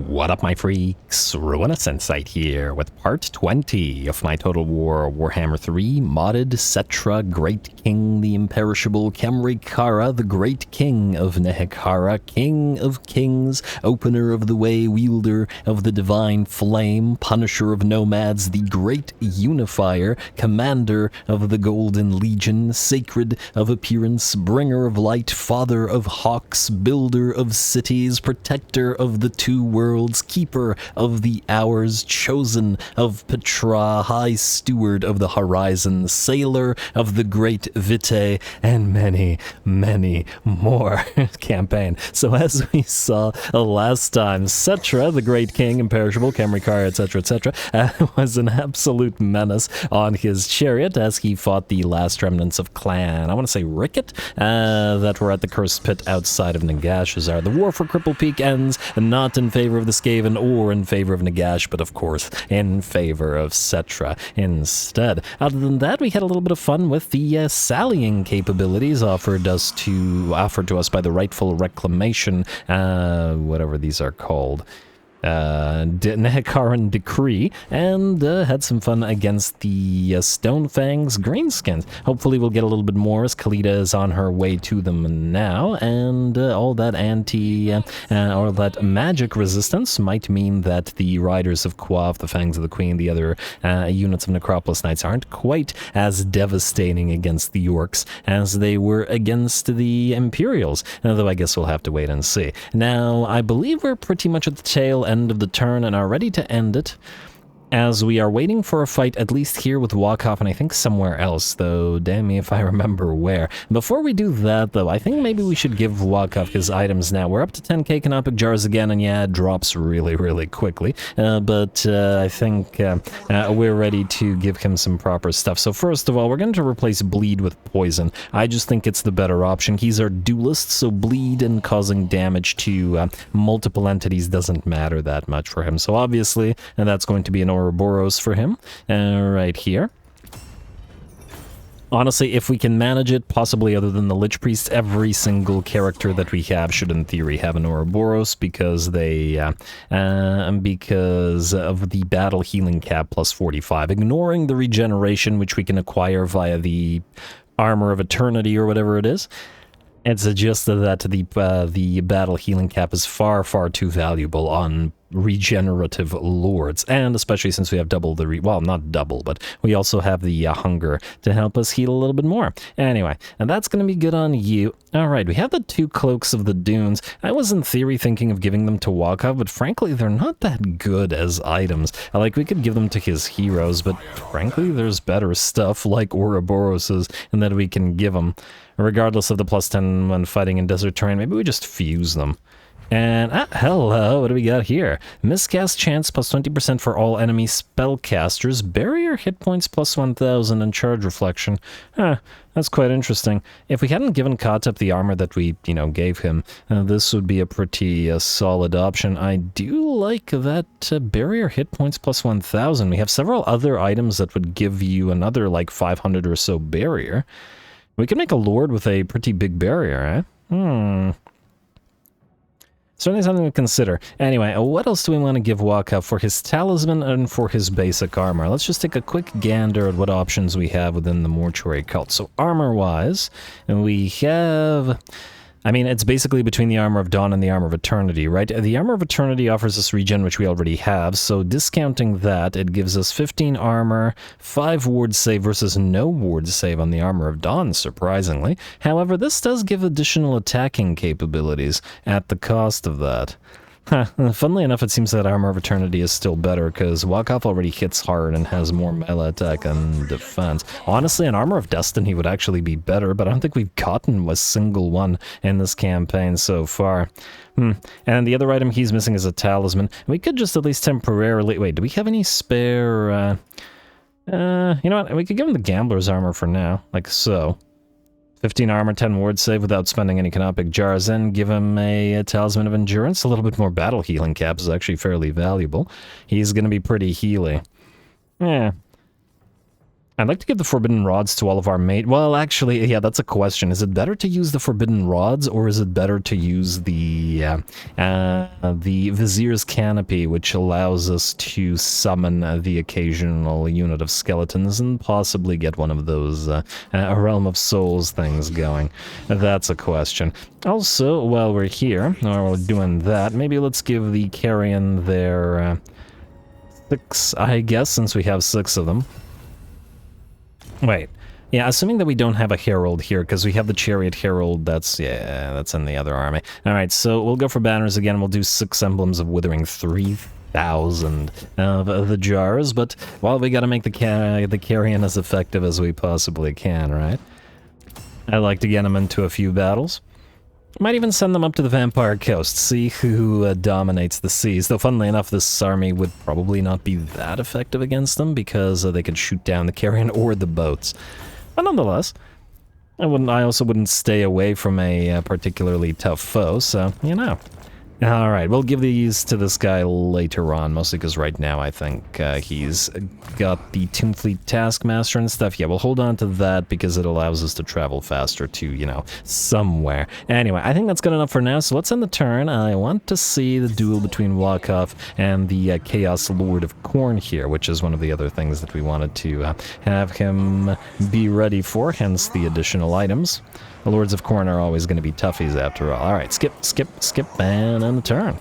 What up, my freaks? RuinusInsight here with part 20 of my Total War Warhammer 3 modded Settra, Great King the Imperishable, Khemri Karak, the Great King of Nehekara, King of Kings, Opener of the Way, Wielder of the Divine Flame, Punisher of Nomads, the Great Unifier, Commander of the Golden Legion, Sacred of Appearance, Bringer of Light, Father of Hawks, Builder of Cities, Protector of the Two Worlds, Keeper of the Hours, Chosen of Petra, High Steward of the Horizon, Sailor of the Great Vitae, and many, many more campaign. So as we saw last time, Settra, the Great King, Imperishable, Khemri Karak, etc., was an absolute menace on his chariot as he fought the last remnants of Clan, I want to say Ricket, that were at the Cursed Pit outside of Nagashazar. The war for Cripple Peak ends not in favor of the Skaven or in favor of Nagash, but of course in favor of Settra instead. Other than that, we had a little bit of fun with the sallying capabilities offered to us by the Rightful Reclamation, whatever these are called. Nehekaran Decree, and had some fun against the Stonefangs Greenskins. Hopefully we'll get a little bit more as Khalida is on her way to them now, and all that or that magic resistance might mean that the Riders of Quaff, the Fangs of the Queen, the other units of Necropolis Knights aren't quite as devastating against the Orcs as they were against the Imperials, although I guess we'll have to wait and see. Now, I believe we're pretty much at the tail end of the turn and are ready to end it, as we are waiting for a fight at least here with Walkoff and I think somewhere else, though damn me if I remember where. Before we do that, though, I think maybe we should give Walkoff his items now. We're up to 10k canopic jars again, and yeah, it drops really, really quickly, but I think we're ready to give him some proper stuff. So first of all, we're going to replace bleed with poison. I just think it's the better option. He's our duelist, so bleed and causing damage to multiple entities doesn't matter that much for him. So obviously, and that's going to be an Ouroboros for him, right here. Honestly, if we can manage it, possibly other than the Lich Priest, every single character that we have should in theory have an Ouroboros, because they, because of the battle healing cap plus 45, ignoring the regeneration, which we can acquire via the Armor of Eternity or whatever it is. It's suggested that the battle healing cap is far, far too valuable on regenerative lords, and especially since we have double the well, not double, but we also have the hunger to help us heal a little bit more. Anyway, and that's going to be good on you. All right, we have the two cloaks of the dunes. I was in theory thinking of giving them to Walkoff, but frankly, they're not that good as items. Like, we could give them to his heroes, but frankly, there's better stuff like Ouroboroses and that we can give them. Regardless of the plus 10 when fighting in desert terrain, maybe we just fuse them. And, hello, what do we got here? Miscast chance plus 20% for all enemy spellcasters, barrier hit points plus 1000, and charge reflection. That's quite interesting. If we hadn't given Katep the armor that we, gave him, this would be a pretty solid option. I do like that barrier hit points plus 1000. We have several other items that would give you another, like, 500 or so barrier. We could make a lord with a pretty big barrier, eh? Certainly something to consider. Anyway, what else do we want to give Walkoff for his talisman and for his basic armor? Let's just take a quick gander at what options we have within the mortuary cult. So armor-wise, we have... I mean, it's basically between the Armor of Dawn and the Armor of Eternity, right? The Armor of Eternity offers us regen, which we already have, so discounting that, it gives us 15 armor, 5 ward save versus no ward save on the Armor of Dawn, surprisingly. However, this does give additional attacking capabilities at the cost of that. Funnily enough, it seems that Armor of Eternity is still better, because Walkoff already hits hard and has more melee attack and defense. Honestly, an Armor of Destiny would actually be better, but I don't think we've gotten a single one in this campaign so far. And the other item he's missing is a talisman. We could just at least temporarily... Wait, do we have any spare... you know what? We could give him the Gambler's armor for now, like so. 15 armor, 10 ward save without spending any canopic jars, and give him a Talisman of Endurance. A little bit more battle healing cap is actually fairly valuable. He's going to be pretty healy. Yeah. I'd like to give the Forbidden Rods to all of our mate. Well, actually, yeah, that's a question. Is it better to use the Forbidden Rods, or is it better to use the Vizier's Canopy, which allows us to summon the occasional unit of skeletons and possibly get one of those a Realm of Souls things going? That's a question. Also, while we're here, while we're doing that, maybe let's give the Carrion their 6, I guess, since we have 6 of them. Wait, yeah, assuming that we don't have a Herald here, because we have the Chariot Herald, that's in the other army. Alright, so we'll go for banners again, we'll do 6 Emblems of Withering, 3,000 of the jars, but, well, we gotta make the Carrion as effective as we possibly can, right? I like to get them into a few battles. Might even send them up to the Vampire Coast, see who dominates the seas. Though, funnily enough, this army would probably not be that effective against them because they could shoot down the Carrion or the boats. But nonetheless, I also wouldn't stay away from a particularly tough foe, so, you know. Alright, we'll give these to this guy later on, mostly because right now I think he's got the Toonfleet Taskmaster and stuff. Yeah, we'll hold on to that because it allows us to travel faster to, you know, somewhere. Anyway, I think that's good enough for now, so let's end the turn. I want to see the duel between Wakaf and the Chaos Lord of Khorne here, which is one of the other things that we wanted to have him be ready for, hence the additional items. The Lords of Khorne are always going to be toughies after all. Alright, skip, and end the turn.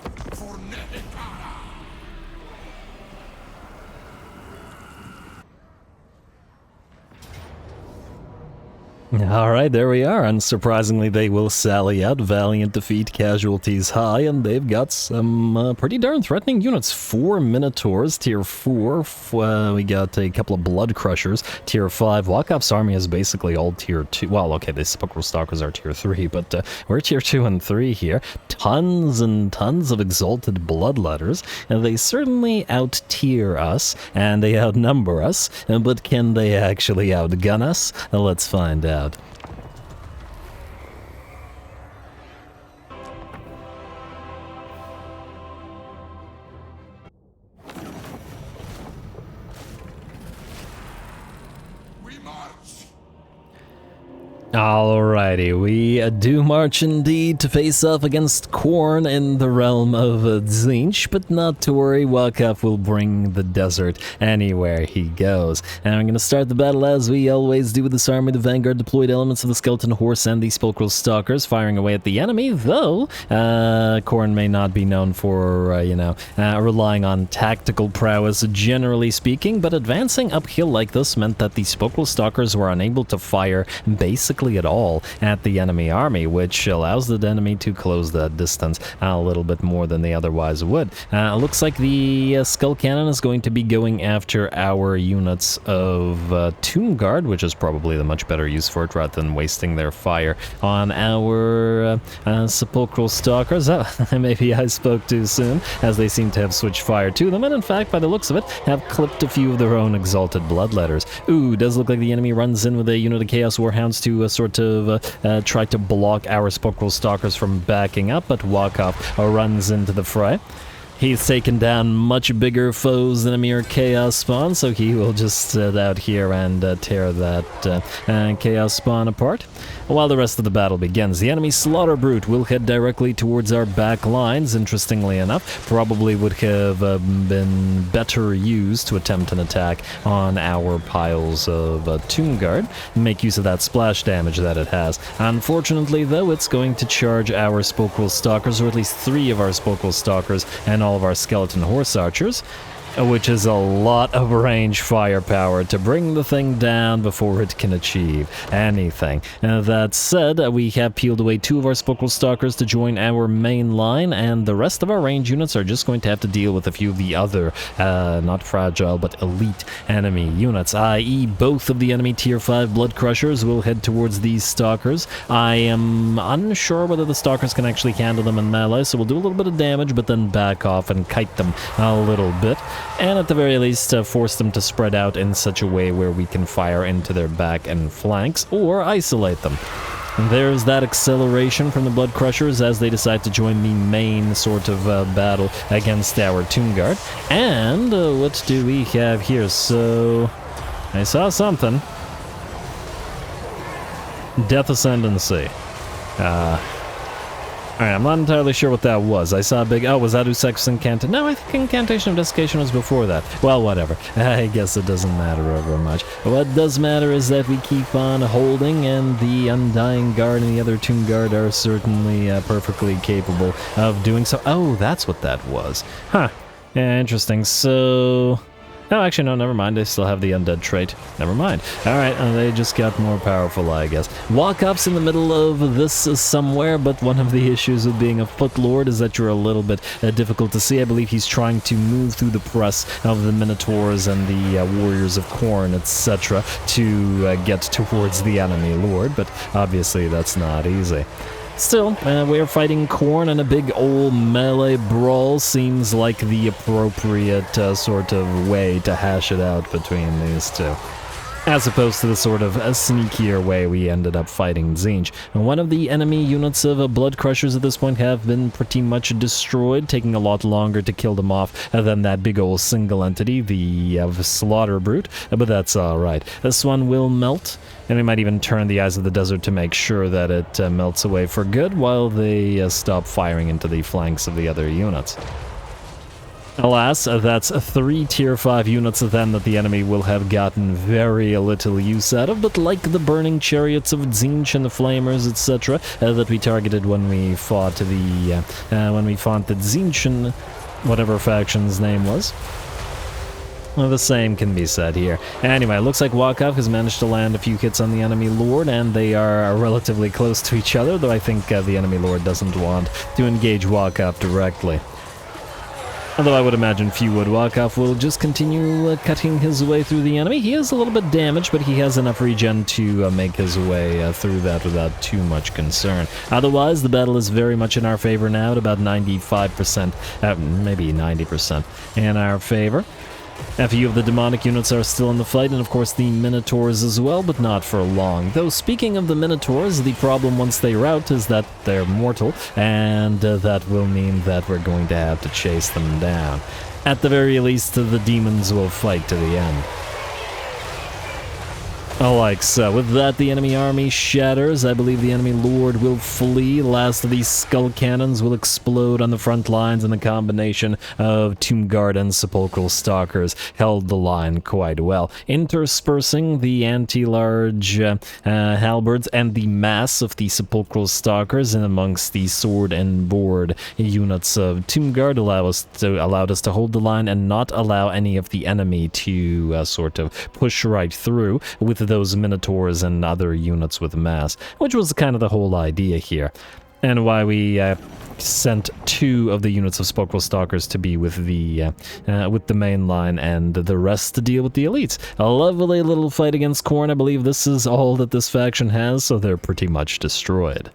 Alright, there we are. Unsurprisingly, they will sally out. Valiant defeat, casualties high, and they've got some pretty darn threatening units. 4 Minotaurs, tier 4. We got a couple of Blood Crushers, tier 5. Wakaf's army is basically all tier 2. Well, okay, the Sepulchral Stalkers are tier 3, but we're tier 2 and 3 here. Tons and tons of Exalted Bloodletters, and they certainly out-tier us, and they outnumber us, but can they actually outgun us? Let's find out. Alrighty, we do march indeed to face off against Khorne in the realm of Tzeentch, but not to worry, Wakaf will bring the desert anywhere he goes. And I'm going to start the battle as we always do with this army, the Vanguard deployed elements of the Skeleton Horse and the Sepulchral Stalkers firing away at the enemy, though Khorne may not be known for, relying on tactical prowess generally speaking, but advancing uphill like this meant that the Sepulchral Stalkers were unable to fire basically at all at the enemy army, which allows the enemy to close that distance a little bit more than they otherwise would. Looks like the Skull Cannon is going to be going after our units of Tomb Guard, which is probably the much better use for it rather than wasting their fire on our Sepulchral Stalkers. Maybe I spoke too soon, as they seem to have switched fire to them, and in fact, by the looks of it, have clipped a few of their own Exalted Bloodletters. Ooh, does look like the enemy runs in with a unit of Chaos Warhounds to sort of try to block our Sepulchral Stalkers from backing up, but Wakaf runs into the fray. He's taken down much bigger foes than a mere Chaos Spawn, so he will just sit out here and tear that Chaos Spawn apart. While the rest of the battle begins, the enemy Slaughter Brute will head directly towards our back lines, interestingly enough. Probably would have been better used to attempt an attack on our piles of Tomb Guard, make use of that splash damage that it has. Unfortunately, though, it's going to charge our Sepulchral Stalkers, or at least 3 of our Sepulchral Stalkers, and all of our Skeleton Horse Archers, which is a lot of range firepower to bring the thing down before it can achieve anything. That said, we have peeled away 2 of our Sepulchral Stalkers to join our main line, and the rest of our range units are just going to have to deal with a few of the other, not fragile, but elite enemy units, i.e. both of the enemy Tier 5 Blood Crushers will head towards these Stalkers. I am unsure whether the Stalkers can actually handle them in melee, so we'll do a little bit of damage, but then back off and kite them a little bit. And at the very least, force them to spread out in such a way where we can fire into their back and flanks, or isolate them. And there's that acceleration from the Blood Crushers as they decide to join the main sort of battle against our Tomb Guard. And what do we have here? So I saw something. Death Ascendancy. Alright, I'm not entirely sure what that was. I saw a big... Oh, was that Usex's incantation? No, I think Incantation of Desiccation was before that. Well, whatever. I guess it doesn't matter over much. What does matter is that we keep on holding, and the Undying Guard and the other Tomb Guard are certainly perfectly capable of doing so. Oh, that's what that was. Huh. Yeah, interesting. So... No, actually, no, never mind. They still have the undead trait. Never mind. Alright, they just got more powerful, I guess. Walk-up's in the middle of this somewhere, but one of the issues with being a Foot Lord is that you're a little bit difficult to see. I believe he's trying to move through the press of the Minotaurs and the Warriors of Khorne, etc., to get towards the enemy lord, but obviously that's not easy. Still, we're fighting Khorne, and a big old melee brawl seems like the appropriate sort of way to hash it out between these two. As opposed to the sort of sneakier way we ended up fighting Tzeentch. One of the enemy units of Blood Crushers at this point have been pretty much destroyed, taking a lot longer to kill them off than that big old single entity, the Slaughter Brute, but that's alright. This one will melt, and we might even turn the Eyes of the Desert to make sure that it melts away for good while they stop firing into the flanks of the other units. Alas, that's 3 tier 5 units then that the enemy will have gotten very little use out of, but like the burning chariots of Tzeentch and the flamers, etc., that we targeted when we fought the Tzeentch and whatever faction's name was. Well, the same can be said here. Anyway, it looks like Walkoff has managed to land a few hits on the enemy lord, and they are relatively close to each other, though I think the enemy lord doesn't want to engage Walkoff directly. Although I would imagine few would. Walkoff will just continue cutting his way through the enemy. He is a little bit damaged, but he has enough regen to make his way through that without too much concern. Otherwise, the battle is very much in our favor now, at about 95%, maybe 90% in our favor. A few of the demonic units are still in the fight, and of course the Minotaurs as well, but not for long. Though speaking of the Minotaurs, the problem once they rout is that they're mortal, and that will mean that we're going to have to chase them down. At the very least, the demons will fight to the end. Like so. With that, the enemy army shatters. I believe the enemy lord will flee. Last of these skull cannons will explode on the front lines, and the combination of Tomb Guard and Sepulchral Stalkers held the line quite well, interspersing the anti-large halberds and the mass of the Sepulchral Stalkers in amongst the sword and board units of Tomb Guard allowed us to hold the line and not allow any of the enemy to sort of push right through with those Minotaurs and other units with mass, which was kind of the whole idea here, and why we sent 2 of the units of Sepulchral Stalkers to be with the main line, and the rest to deal with the elites. A lovely little fight against Khorne. I believe this is all that this faction has, so they're pretty much destroyed.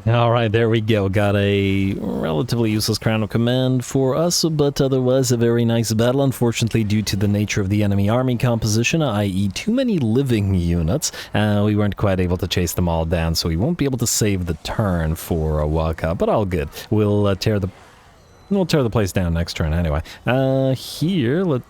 Alright, there we go. Got a relatively useless Crown of Command for us, but otherwise a very nice battle. Unfortunately, due to the nature of the enemy army composition, i.e. too many living units, we weren't quite able to chase them all down, so we won't be able to save the turn for a walkout, but all good. We'll tear the place down next turn anyway. Here, let's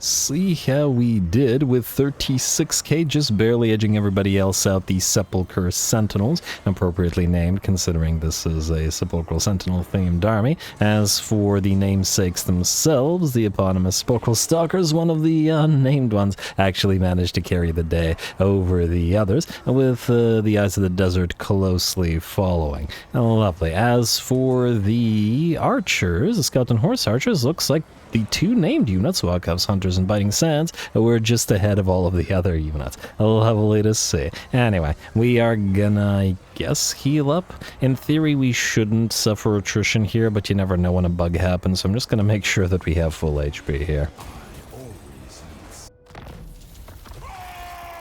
see how we did with 36k, just barely edging everybody else out. The Sepulchre Sentinels, appropriately named considering this is a Sepulchral Sentinel themed army. As for the namesakes themselves, the eponymous Sepulchral Stalkers, one of the unnamed ones, actually managed to carry the day over the others, with the Eyes of the Desert closely following. Lovely. As for the archers, the Skeleton Horse Archers, looks like the 2 named units, Walkoff's Hunters and Biting Sands, were just ahead of all of the other units. Lovely to see. Anyway, we are gonna, I guess, heal up. In theory, we shouldn't suffer attrition here, but you never know when a bug happens, so I'm just gonna make sure that we have full HP here.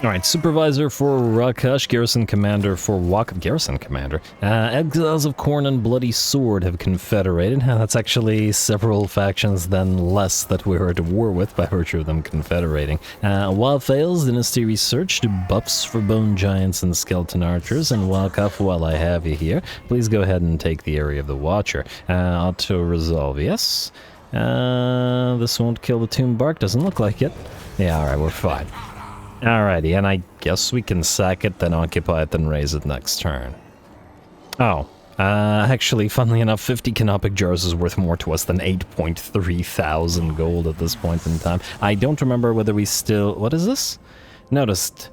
Alright, Supervisor for Rakash, Garrison Commander for Garrison Commander. Exiles of Khorne and Bloody Sword have confederated. That's actually several factions then less that we're at war with by virtue of them confederating. While fails, Dynasty Research, buffs for Bone Giants and Skeleton Archers, and Walkaf, while I have you here, please go ahead and take the area of the Watcher. Auto-resolve, yes? This won't kill the Tomb Bark, doesn't look like it. Yeah, alright, we're fine. Alrighty, and I guess we can sack it, then occupy it, then raise it next turn. Oh, actually, funnily enough, 50 canopic jars is worth more to us than 8.3 thousand gold at this point in time. I don't remember whether we still... What is this? Noticed.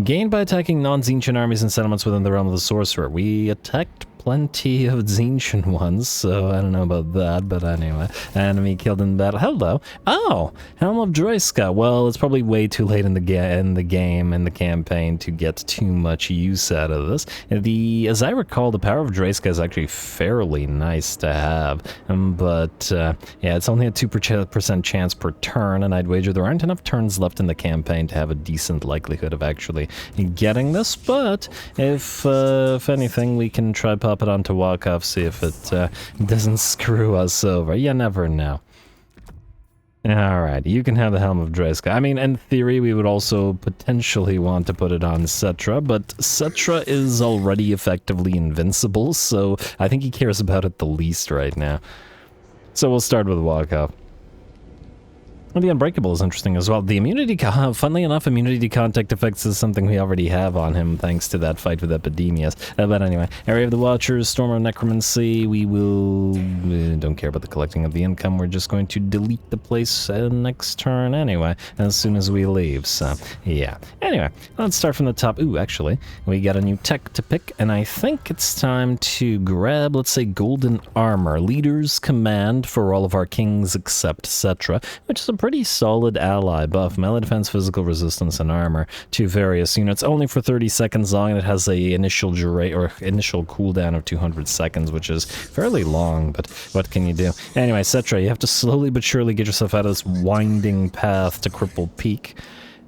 Gained by attacking non-Tzeentchian armies and settlements within the realm of the Sorcerer. We attacked plenty of Tzeentchian ones, so I don't know about that, but anyway. Enemy killed in battle. Hello. Oh, Helm of Droiska. Well, it's probably way too late in the campaign to get too much use out of this. As I recall, the power of Droiska is actually fairly nice to have, but yeah, it's only a 2% chance per turn, and I'd wager there aren't enough turns left in the campaign to have a decent likelihood of actually getting this, but if anything, we can try pop it onto Walkov, see if it doesn't screw us over. You never know. Alright, you can have the Helm of Droiska. I mean, in theory, we would also potentially want to put it on Settra, but Settra is already effectively invincible, so I think he cares about it the least right now. So we'll start with Walkov. Well, the Unbreakable is interesting as well. The immunity, funnily enough, immunity contact effects is something we already have on him thanks to that fight with Epidemius. But anyway, Area of the Watchers, Storm of Necromancy, we will... don't care about the collecting of the income, we're just going to delete the place next turn anyway, as soon as we leave, so yeah. Anyway, let's start from the top. Ooh, actually, we got a new tech to pick, and I think it's time to grab, let's say, Golden Armor. Leader's Command for all of our kings except Settra, which is a pretty solid ally buff. Melee defense, physical resistance, and armor to various units. Only for 30 seconds long, and it has a initial cooldown of 200 seconds, which is fairly long, but what can you do? Anyway, Settra, you have to slowly but surely get yourself out of this winding path to Cripple Peak.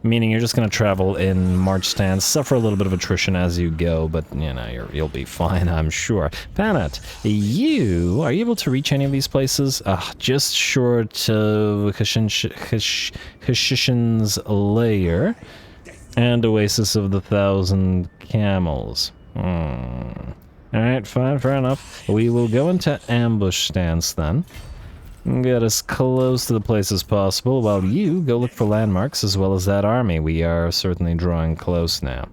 Meaning you're just going to travel in march stance, suffer a little bit of attrition as you go, but, you know, you'll be fine, I'm sure. Panet, are you able to reach any of these places? Just short of Hashishin's Lair and Oasis of the 1,000 Camels. Alright, fine, fair enough. We will go into ambush stance then. Get as close to the place as possible while you go look for landmarks as well as that army. We are certainly drawing close now.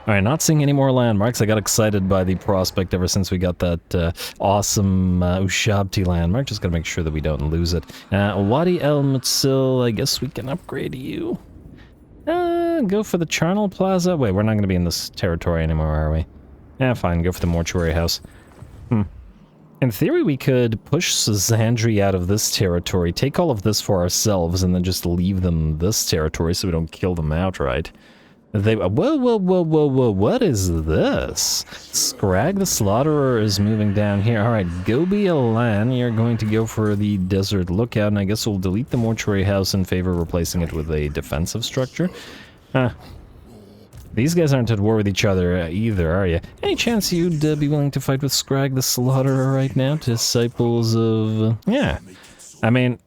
Alright, not seeing any more landmarks. I got excited by the prospect ever since we got that awesome Ushabti landmark. Just gotta make sure that we don't lose it. Wadi El Mutsil, I guess we can upgrade you. Go for the Charnel Plaza. Wait, we're not gonna be in this territory anymore, are we? Yeah, fine, go for the Mortuary House. In theory, we could push Zandri out of this territory, take all of this for ourselves, and then just leave them this territory so we don't kill them outright. Whoa, what is this? Scrag the Slaughterer is moving down here. Alright, Gobi Alan, you're going to go for the Desert Lookout, and I guess we'll delete the Mortuary House in favor of replacing it with a defensive structure. These guys aren't at war with each other either, are you? Any chance you'd be willing to fight with Scrag the Slaughterer right now? Disciples of... yeah. I mean,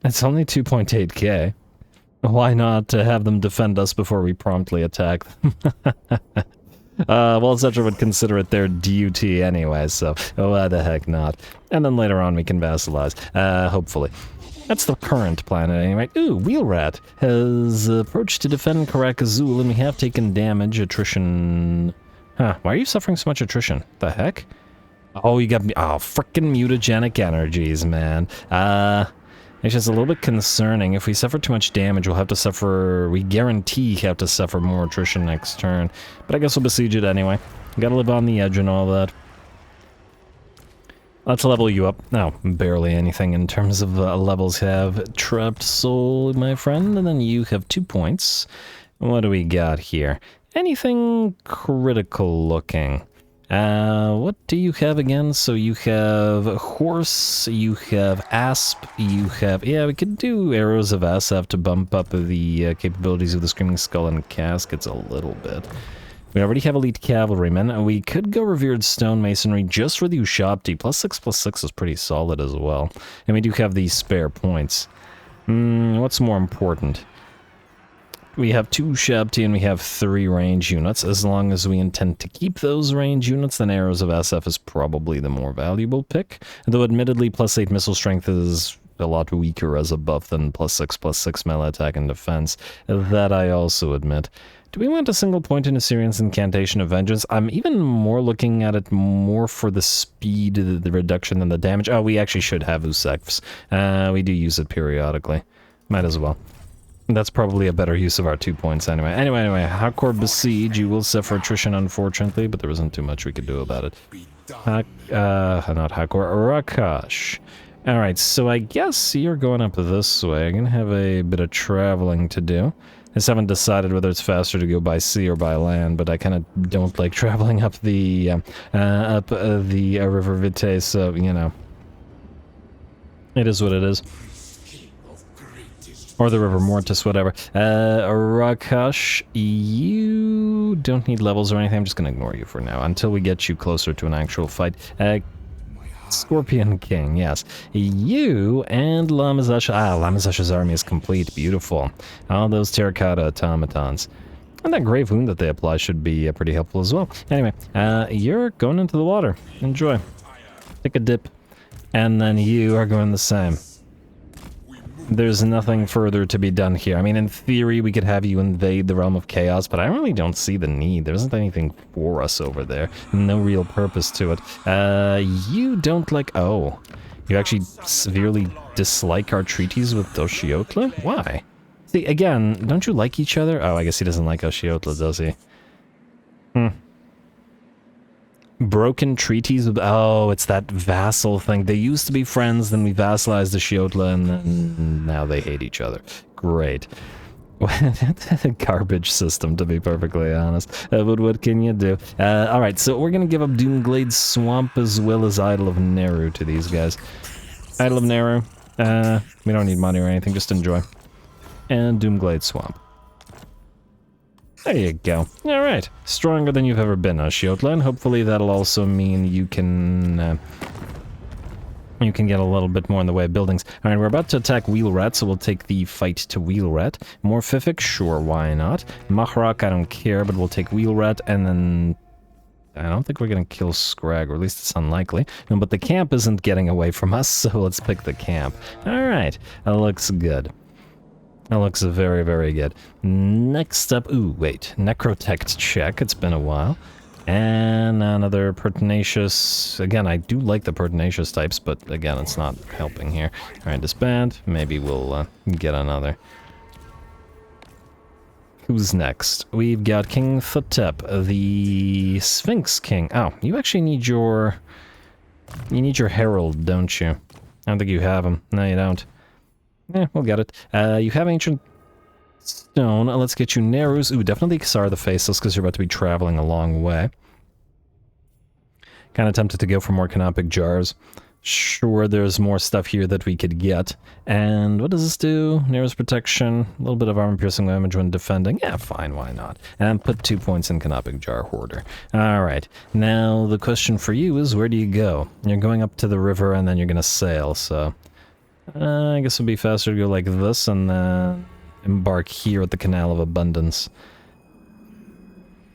it's only 2.8k. Why not have them defend us before we promptly attack them? Well, Settra would consider it their duty anyway, so why the heck not? And then later on we can vassalize, hopefully. That's the current plan at any rate. Ooh, Wheelrat has approached to defend Karak Azul, and we have taken damage, attrition... Huh, why are you suffering so much attrition? The heck? Oh, you got me... oh, frickin' mutagenic energies, man. It's just a little bit concerning. If we suffer too much damage, we'll have to suffer... we guarantee have to suffer more attrition next turn. But I guess we'll besiege it anyway. Gotta live on the edge and all that. Let's level you up. No, barely anything in terms of levels. Have Trapped Soul, my friend, and then you have 2 points. What do we got here? Anything critical looking? What do you have again? So you have horse, you have asp, you have... Yeah, we could do arrows of SF to bump up the capabilities of the Screaming Skull and Caskets a little bit. We already have elite cavalrymen. We could go revered stonemasonry just for the Ushabti. +6/+6 is pretty solid as well. And we do have these spare points. What's more important? We have 2 Ushabti and we have 3 range units. As long as we intend to keep those range units, then Arrows of SF is probably the more valuable pick. Though admittedly, +8 missile strength is a lot weaker as a buff than +6/+6 melee attack and defense. That I also admit. Do we want a single point in Assyrian's Incantation of Vengeance? I'm even more looking at it more for the speed, the reduction than the damage. Oh, we actually should have Usefs. We do use it periodically. Might as well. That's probably a better use of our 2 points anyway. Anyway, Hakor Besiege, you will suffer attrition unfortunately, but there isn't too much we could do about it. Not Hakor, Rakash. Alright, so I guess you're going up this way. I'm gonna have a bit of traveling to do. I just haven't decided whether it's faster to go by sea or by land, but I kind of don't like traveling up the River Vitae, so, you know. It is what it is. Or the River Mortis, whatever. Rakash, you don't need levels or anything. I'm just going to ignore you for now until we get you closer to an actual fight. Scorpion King, yes. You and Lamazasha. Lamazasha's army is complete. Beautiful. All those terracotta automatons. And that grave wound that they apply should be pretty helpful as well. Anyway, you're going into the water. Enjoy. Take a dip. And then you are going the same. There's nothing further to be done here. I mean, in theory, we could have you invade the Realm of Chaos, but I really don't see the need. There isn't anything for us over there. No real purpose to it. You don't like... Oh. You actually severely dislike our treaties with Oshiotla? Why? See, again, don't you like each other? Oh, I guess he doesn't like Oshiotla, does he? Broken treaties with... Oh, it's that vassal thing. They used to be friends, then we vassalized the Shiotla, and then now they hate each other. Great. A garbage system, to be perfectly honest. But what can you do? Alright, so we're gonna give up Doomglade Swamp as well as Idol of Neru to these guys. Idol of Neru. We don't need money or anything, just enjoy. And Doomglade Swamp. There you go. Alright. Stronger than you've ever been, Shiotla, and hopefully that'll also mean you can get a little bit more in the way of buildings. Alright, we're about to attack Wheelrat, so we'll take the fight to Wheelrat. Morphific? Sure, why not? Mahrak, I don't care, but we'll take Wheelrat, and then... I don't think we're gonna kill Scrag, or at least it's unlikely. No, but the camp isn't getting away from us, so let's pick the camp. Alright, that looks good. That looks very, very good. Next up... Ooh, wait. Necrotect check. It's been a while. And another Pertinacious... Again, I do like the Pertinacious types, but again, it's not helping here. Alright, disband. Maybe we'll get another. Who's next? We've got King Thotep, the Sphinx King. Oh, you actually need your... You need your Herald, don't you? I don't think you have him. No, you don't. We'll get it. You have Ancient Stone. Let's get you Nerus. Ooh, definitely Xar the Faceless, because you're about to be traveling a long way. Kind of tempted to go for more Canopic Jars. Sure, there's more stuff here that we could get. And what does this do? Nerus Protection. A little bit of armor-piercing damage when defending. Yeah, fine, why not? And put 2 points in Canopic Jar Hoarder. Alright, now the question for you is, where do you go? You're going up to the river and then you're gonna sail, so... I guess it would be faster to go like this and then embark here at the Canal of Abundance.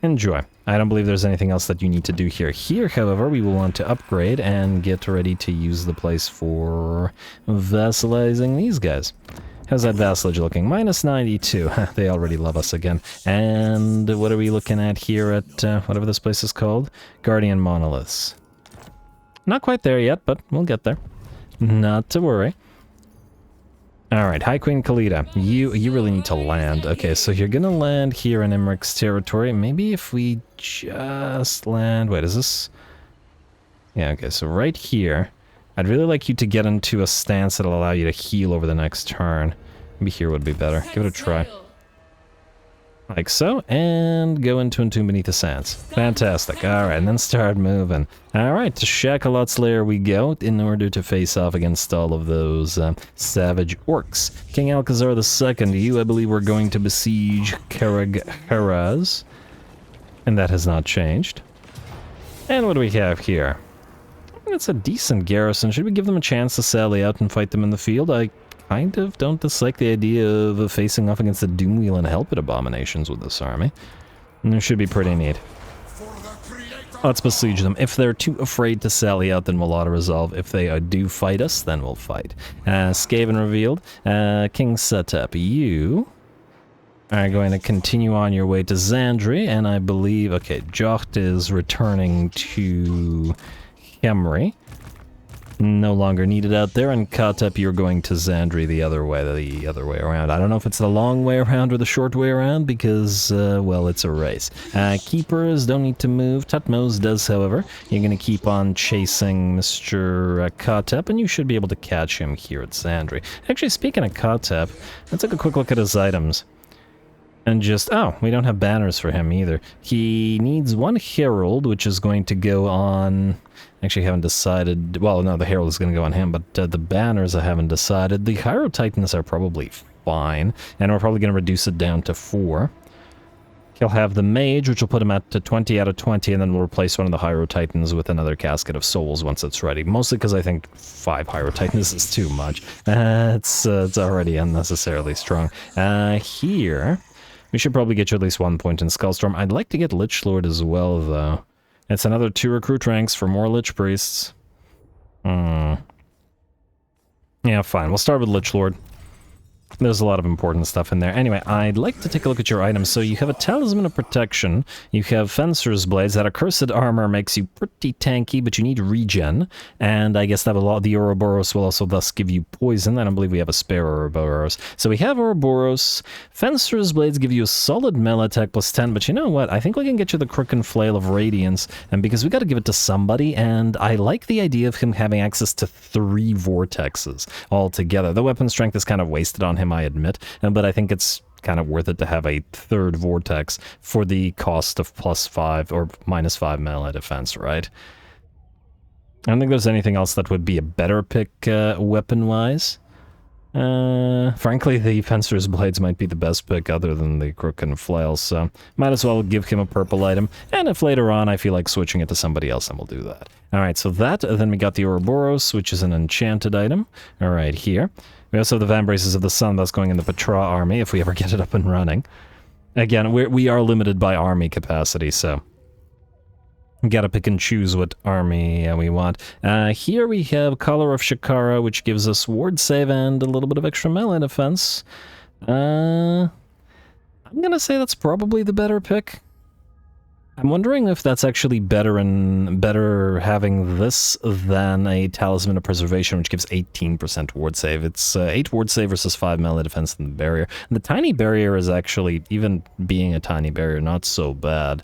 Enjoy. I don't believe there's anything else that you need to do here. Here, however, we will want to upgrade and get ready to use the place for vassalizing these guys. How's that vassalage looking? -92. They already love us again. And what are we looking at here at whatever this place is called? Guardian Monoliths. Not quite there yet, but we'll get there. Not to worry. Alright, High Queen Khalida, you really need to land. Okay, so you're gonna land here in Imric's territory. Maybe if we just land... Wait, is this... Yeah, okay, so right here. I'd really like you to get into a stance that'll allow you to heal over the next turn. Maybe here would be better. Give it a try. Like so, and go into Entomb Beneath the Sands. Fantastic. Alright, and then start moving. Alright, to Shakalot's Lair we go, in order to face off against all of those savage orcs. King Alcazar II, you, I believe, we're going to besiege Karak. And that has not changed. And what do we have here? It's a decent garrison. Should we give them a chance to sally out and fight them in the field? I kind of don't dislike the idea of facing off against the Doomwheel and Hellpit abominations with this army. And it should be pretty neat. Let's besiege them. If they're too afraid to sally out, then we'll auto-resolve. If they do fight us, then we'll fight. Skaven revealed. King Setep, you are going to continue on your way to Zandri, and I believe, okay, Jocht is returning to Khemri. No longer needed out there, and Katep, you're going to Zandri the other way around. I don't know if it's the long way around or the short way around, because, well, it's a race. Keepers don't need to move. Tutmos does, however. You're going to keep on chasing Mr. Katep, and you should be able to catch him here at Zandri. Actually, speaking of Katep, let's take a quick look at his items. And just, oh, we don't have banners for him either. He needs one Herald, which is going to go on... Actually, haven't decided... Well, no, the Herald is going to go on him, but the banners I haven't decided. The Hyro Titans are probably fine, and we're probably going to reduce it down to 4. He'll have the Mage, which will put him at 20 out of 20, and then we'll replace one of the Hyro Titans with another Casket of Souls once it's ready. Mostly because I think 5 Hyro Titans is too much. It's already unnecessarily strong. Here... We should probably get you at least 1 point in Skullstorm. I'd like to get Lich Lord as well, though. It's another 2 recruit ranks for more Lich Priests. Yeah, fine. We'll start with Lich Lord. There's a lot of important stuff in there. Anyway, I'd like to take a look at your items. So you have a Talisman of Protection, you have Fencer's Blades, that accursed armor makes you pretty tanky, but you need regen, and I guess that the Ouroboros will also thus give you poison. I don't believe we have a spare Ouroboros. So we have Ouroboros. Fencer's Blades give you a solid melee attack plus 10, but you know what? I think we can get you the Crook and Flail of Radiance, and because we got to give it to somebody, and I like the idea of him having access to 3 vortexes altogether. The weapon strength is kind of wasted on him, I admit, but I think it's kind of worth it to have a 3rd vortex for the cost of +5 or -5 melee defense, right? I don't think there's anything else that would be a better pick weapon-wise. Frankly, the Fencer's Blades might be the best pick other than the Crook and Flail, so might as well give him a purple item, and if later on I feel like switching it to somebody else, then we'll do that. Alright, so that, then we got the Ouroboros, which is an enchanted item, alright here. We also have the Vambraces of the Sun, that's going in the Petra army, if we ever get it up and running. Again, we are limited by army capacity, so... we gotta pick and choose what army we want. Here we have Collar of Shakara, which gives us ward save and a little bit of extra melee defense. I'm gonna say that's probably the better pick. I'm wondering if that's actually better having this than a Talisman of Preservation, which gives 18% ward save. It's 8 ward save versus 5 melee defense in the barrier. And the tiny barrier is actually, even being a tiny barrier, not so bad.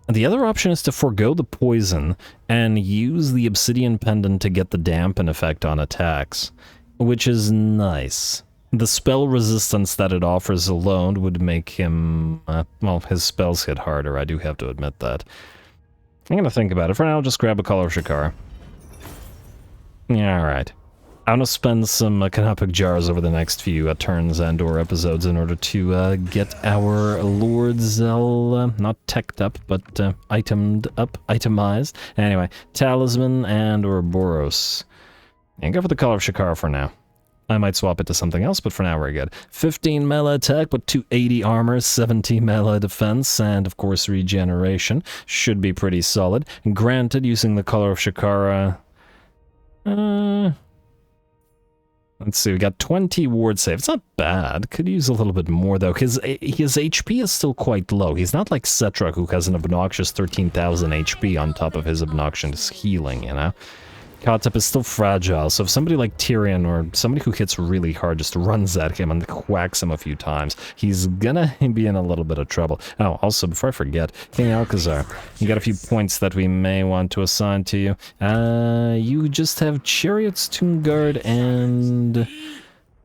The other option is to forego the poison and use the Obsidian Pendant to get the dampen effect on attacks, which is nice. The spell resistance that it offers alone would make him, well, his spells hit harder, I do have to admit that. I'm gonna think about it. For now, I'll just grab a Collar of Shakara. Yeah, alright. I'm gonna spend some Canopic Jars over the next few turns and or episodes in order to get our lords all, not teched up, but itemized. Anyway, Talisman and Ouroboros. And go for the Collar of Shakara for now. I might swap it to something else, but for now we're good. 15 melee attack, but 280 armor, 70 melee defense, and of course regeneration. Should be pretty solid. Granted, using the Collar of Shakara... let's see, we got 20 ward save. It's not bad. Could use a little bit more, though, because his HP is still quite low. He's not like Settra, who has an obnoxious 13,000 HP on top of his obnoxious healing, you know? Katep is still fragile, so if somebody like Tyrion or somebody who hits really hard just runs at him and whacks him a few times, he's gonna be in a little bit of trouble. Oh, also, before I forget, King Alcazar, you got a few points that we may want to assign to you. You just have Chariots, Tomb Guard, and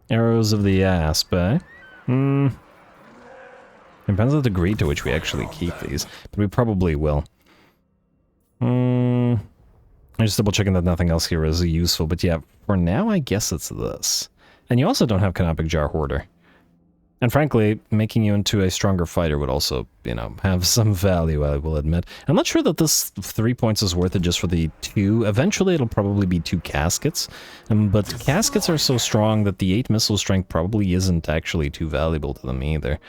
Arrows of the Asp, eh? Depends on the degree to which we actually keep these, but we probably will. I'm just double checking that nothing else here is useful, but yeah, for now I guess it's this. And you also don't have Canopic Jar Hoarder. And frankly, making you into a stronger fighter would also, you know, have some value, I will admit. I'm not sure that this 3 points is worth it just for the 2. Eventually it'll probably be 2 caskets. But caskets are so strong that the 8 missile strength probably isn't actually too valuable to them either.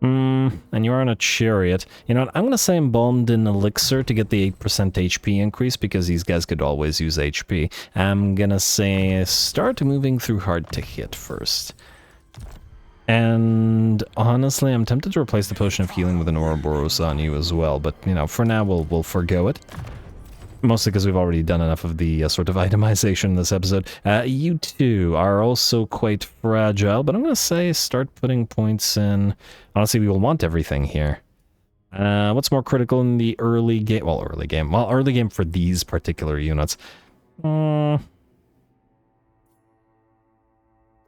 And you are on a chariot. You know what, I'm gonna say embalmed in elixir to get the 8% HP increase, because these guys could always use HP. I'm gonna say start moving through hard to hit first. And honestly, I'm tempted to replace the potion of healing with an Ouroboros on you as well, but you know, for now we'll forgo it. Mostly because we've already done enough of the sort of itemization in this episode. You two are also quite fragile, but I'm going to say start putting points in. Honestly, we will want everything here. What's more critical in the early game? Well, early game for these particular units.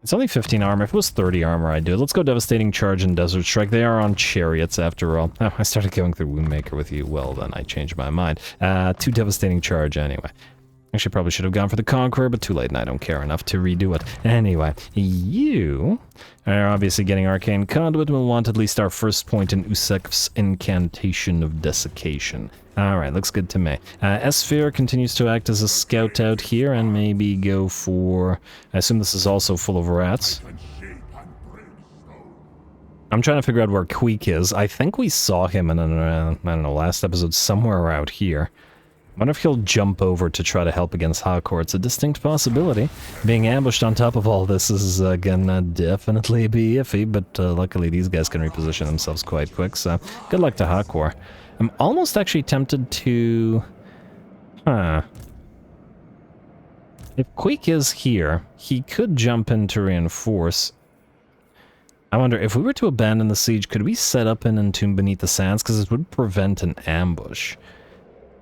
It's only 15 armor. If it was 30 armor, I'd do it. Let's go Devastating Charge and Desert Strike. They are on chariots, after all. Oh, I started going through Woundmaker with you. Well, then I changed my mind. 2 Devastating Charge anyway. Actually, probably should have gone for the Conqueror, but too late, and I don't care enough to redo it. Anyway, you are obviously getting Arcane Conduit, and we'll want at least our first point in Usek's Incantation of Desiccation. Alright, looks good to me. Sphere continues to act as a scout out here, and maybe go for... I assume this is also full of rats. I'm trying to figure out where Queek is. I think we saw him in an, I don't know, last episode somewhere out here. I wonder if he'll jump over to try to help against Hakor. It's a distinct possibility. Being ambushed on top of all this is gonna definitely be iffy, but luckily these guys can reposition themselves quite quick, so good luck to Hakor. I'm almost actually tempted to... If Queek is here, he could jump in to reinforce. I wonder, if we were to abandon the siege, could we set up an Entomb Beneath the Sands? Because it would prevent an ambush.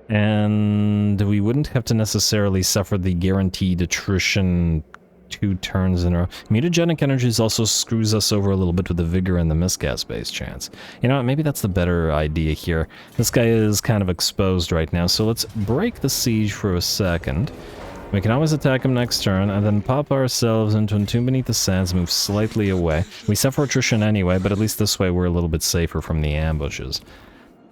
And we wouldn't have to necessarily suffer the guaranteed attrition 2 turns in a row. Mutagenic Energies also screws us over a little bit with the Vigor and the Miscast base chance. You know what, maybe that's the better idea here. This guy is kind of exposed right now, so let's break the siege for a second. We can always attack him next turn, and then pop ourselves into Entomb Beneath the Sands, move slightly away. We suffer attrition anyway, but at least this way we're a little bit safer from the ambushes.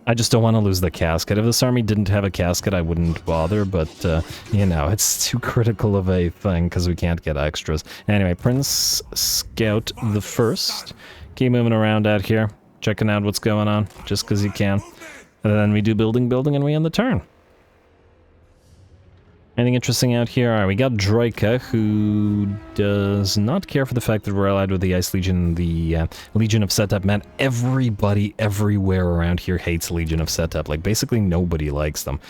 I just don't want to lose the casket. If this army didn't have a casket, I wouldn't bother, but, you know, it's too critical of a thing because we can't get extras. Anyway, Prince Scout the First. Keep moving around out here, checking out what's going on, just because you can. And then we do building, and we end the turn. Anything interesting out here? Alright, we got Droika, who does not care for the fact that we're allied with the Ice Legion, the Legion of Setup. Man, everybody everywhere around here hates Legion of Setup. Like, basically nobody likes them.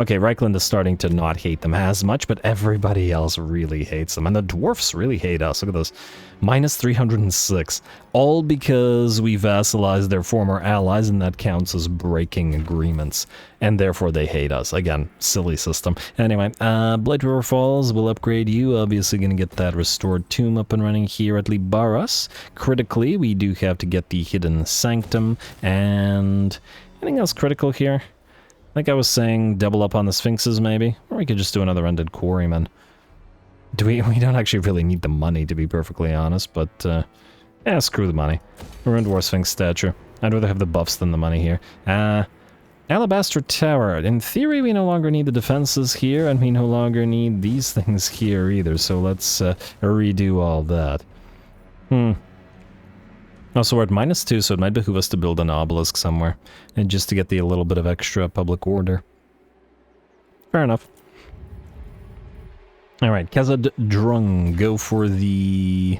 Okay, Reichland is starting to not hate them as much, but everybody else really hates them. And the dwarfs really hate us. Look at this. Minus 306. All because we vassalized their former allies, and that counts as breaking agreements. And therefore they hate us. Again, silly system. Anyway, Blight River Falls will upgrade you. Obviously going to get that restored tomb up and running here at Libaras. Critically, we do have to get the Hidden Sanctum. And anything else critical here? Like I was saying, double up on the Sphinxes, maybe? Or we could just do another Undead Quarryman. We don't actually really need the money, to be perfectly honest, but, yeah, screw the money. Ruined War Sphinx statue. I'd rather have the buffs than the money here. Alabaster Tower. In theory, we no longer need the defenses here, and we no longer need these things here either, so let's, redo all that. Also, we're at -2, so it might behoove us to build an obelisk somewhere, and just to get a little bit of extra public order. Fair enough. Alright, Khazad Drung, go for the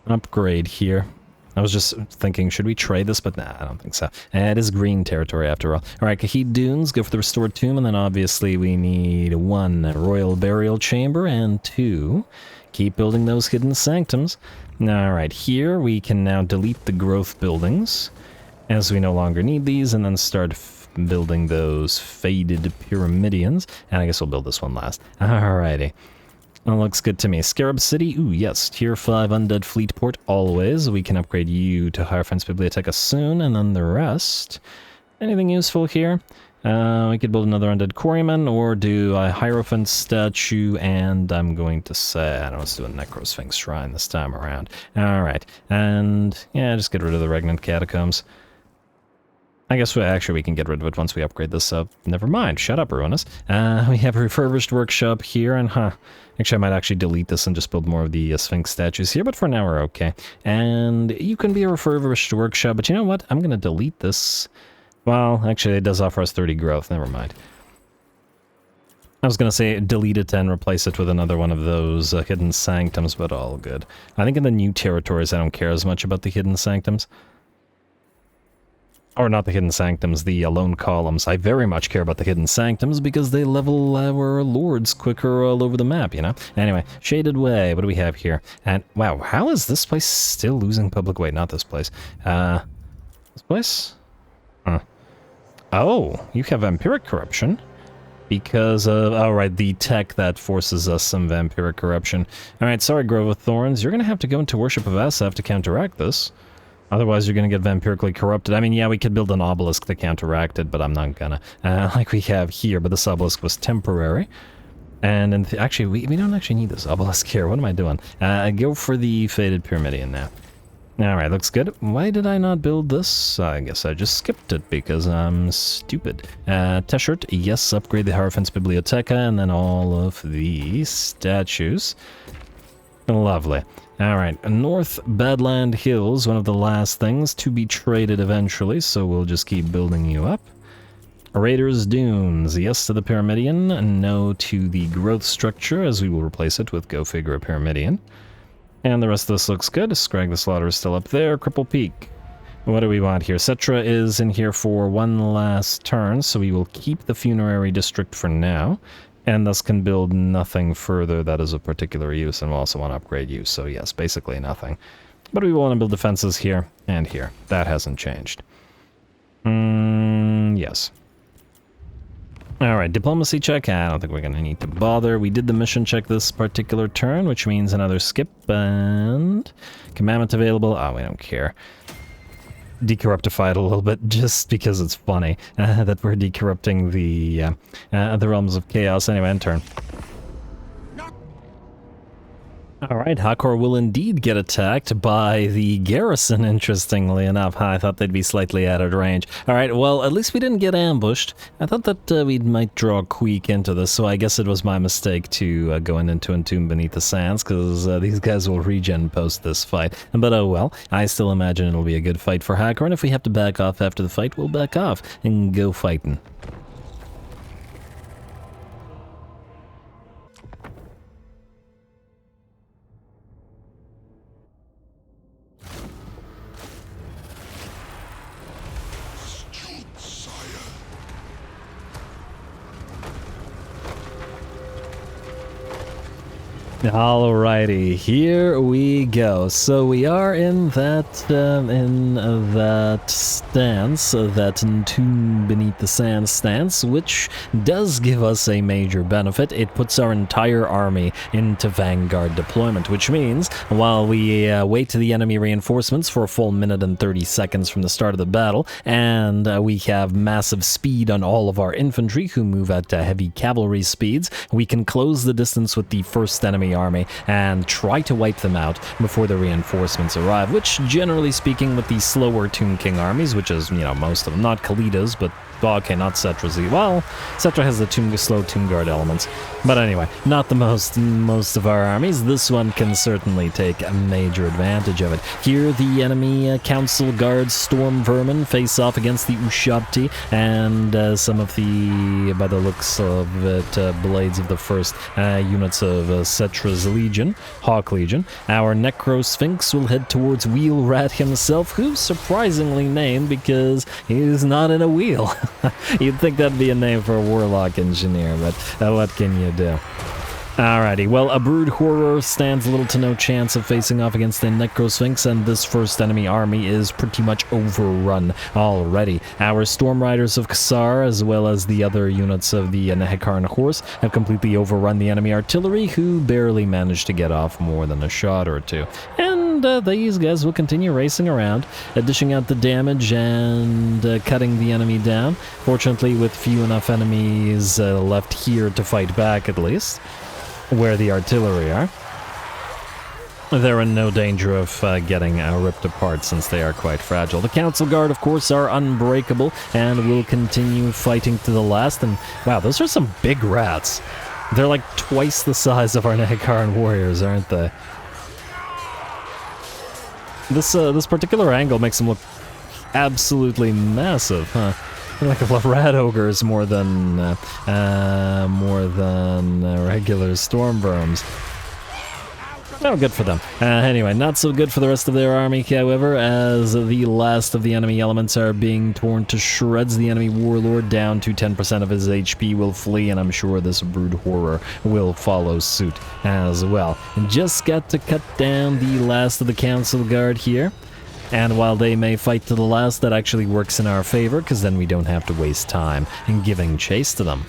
upgrade here. I was just thinking, should we trade this? But nah, I don't think so. It is green territory after all. Alright, Kahid Dunes, go for the restored tomb, and then obviously we need 1 royal burial chamber, and 2, keep building those hidden sanctums. Alright, here we can now delete the growth buildings, as we no longer need these, and then start building those faded pyramidians. And I guess we'll build this one last. Alrighty. That looks good to me. Scarab City, ooh, yes. Tier 5 Undead Fleet Port, always. We can upgrade you to Hierophant's Bibliotheca soon, and then the rest. Anything useful here? We could build another Undead Quarryman, or do a Hierophant statue, and I'm going to say, I don't know, let's do a Necrosphinx Shrine this time around. Alright, and yeah, just get rid of the Regnant Catacombs. I guess we can get rid of it once we upgrade this up. Never mind, shut up, Ruinous. We have a refurbished workshop here, and actually I might actually delete this and just build more of the Sphinx statues here, but for now we're okay. And you can be a refurbished workshop, but you know what? I'm gonna delete this. Well, actually it does offer us 30 growth, never mind. I was gonna say delete it and replace it with another one of those hidden sanctums, but all good. I think in the new territories I don't care as much about the hidden sanctums. Or not the hidden sanctums, the lone columns. I very much care about the hidden sanctums because they level our lords quicker all over the map, you know? Anyway, Shaded Way, what do we have here? And, wow, how is this place still losing public weight? Not this place. This place? Huh. Oh, you have vampiric corruption. Because of, oh right, the tech that forces us some vampiric corruption. Alright, sorry, Grove of Thorns, you're gonna have to go into Worship of SF to counteract this. Otherwise, you're going to get vampirically corrupted. I mean, yeah, we could build an obelisk to counteract it, but I'm not gonna. Like we have here, but this obelisk was temporary. And actually, we don't actually need this obelisk here. What am I doing? Go for the Faded Pyramidion now. Alright, looks good. Why did I not build this? I guess I just skipped it because I'm stupid. Teshert, yes, upgrade the Hierophant's Bibliotheca, and then all of the statues. Lovely. Alright, North Badland Hills, one of the last things to be traded eventually, so we'll just keep building you up. Raiders Dunes, yes to the Pyramidion, no to the growth structure, as we will replace it with Go Figure a Pyramidion. And the rest of this looks good. Scrag the Slaughter is still up there. Cripple Peak. What do we want here? Settra is in here for one last turn, so we will keep the Funerary District for now. And thus can build nothing further that is of particular use, and we'll also want to upgrade you, so yes, basically nothing. But we want to build defenses here and here. That hasn't changed. Yes. Alright, diplomacy check. I don't think we're going to need to bother. We did the mission check this particular turn, which means another skip, and commandment available. Oh, we don't care. Decorruptify it a little bit just because it's funny that we're decorrupting the realms of chaos. Anyway, end turn. Alright, Hakor will indeed get attacked by the garrison, interestingly enough. I thought they'd be slightly out of range. Alright, well, at least we didn't get ambushed. I thought that we might draw Queek into this, so I guess it was my mistake to go into Entomb Beneath the Sands, because these guys will regen post this fight. But oh well, I still imagine it'll be a good fight for Hakor, and if we have to back off after the fight, we'll back off and go fighting. Alrighty, here we go. So we are in that stance, that Entomb Beneath the Sands stance, which does give us a major benefit. It puts our entire army into Vanguard deployment, which means while we wait to the enemy reinforcements for a full minute and 30 seconds from the start of the battle, and we have massive speed on all of our infantry who move at heavy cavalry speeds, we can close the distance with the first enemy army and try to wipe them out before the reinforcements arrive, which generally speaking with the slower Tomb King armies, which is, you know, most of them, not Kalida's, but okay, not Settra's. Well, Settra has the slow Tomb Guard elements. But anyway, not the most of our armies. This one can certainly take a major advantage of it. Here, the enemy Council Guards Storm Vermin face off against the Ushabti and some of the, by the looks of it, Blades of the First units of Settra's Legion, Hawk Legion. Our Necro Sphinx will head towards Wheel Rat himself, who's surprisingly named because he's not in a wheel. You'd think that'd be a name for a Warlock Engineer, but what can you do? Alrighty, well, a Brood Horror stands little to no chance of facing off against the Necrosphinx, and this first enemy army is pretty much overrun already. Our Storm Riders of Kassar, as well as the other units of the Nehekarn Horse, have completely overrun the enemy artillery, who barely managed to get off more than a shot or two. And these guys will continue racing around, dishing out the damage and cutting the enemy down. Fortunately, with few enough enemies left here to fight back, at least, where the artillery are, they're in no danger of getting ripped apart, since they are quite fragile. The Council Guard, of course, are unbreakable and will continue fighting to the last. And wow, those are some big rats. They're like twice the size of our Nehekarn warriors, aren't they? This particular angle makes them look absolutely massive, huh? Like a rat ogres more than regular storm worms. Oh, good for them. Anyway, not so good for the rest of their army, however, as the last of the enemy elements are being torn to shreds. The enemy warlord, down to 10% of his HP, will flee, and I'm sure this Brood Horror will follow suit as well. And just got to cut down the last of the Council Guard here. And while they may fight to the last, that actually works in our favor, because then we don't have to waste time in giving chase to them.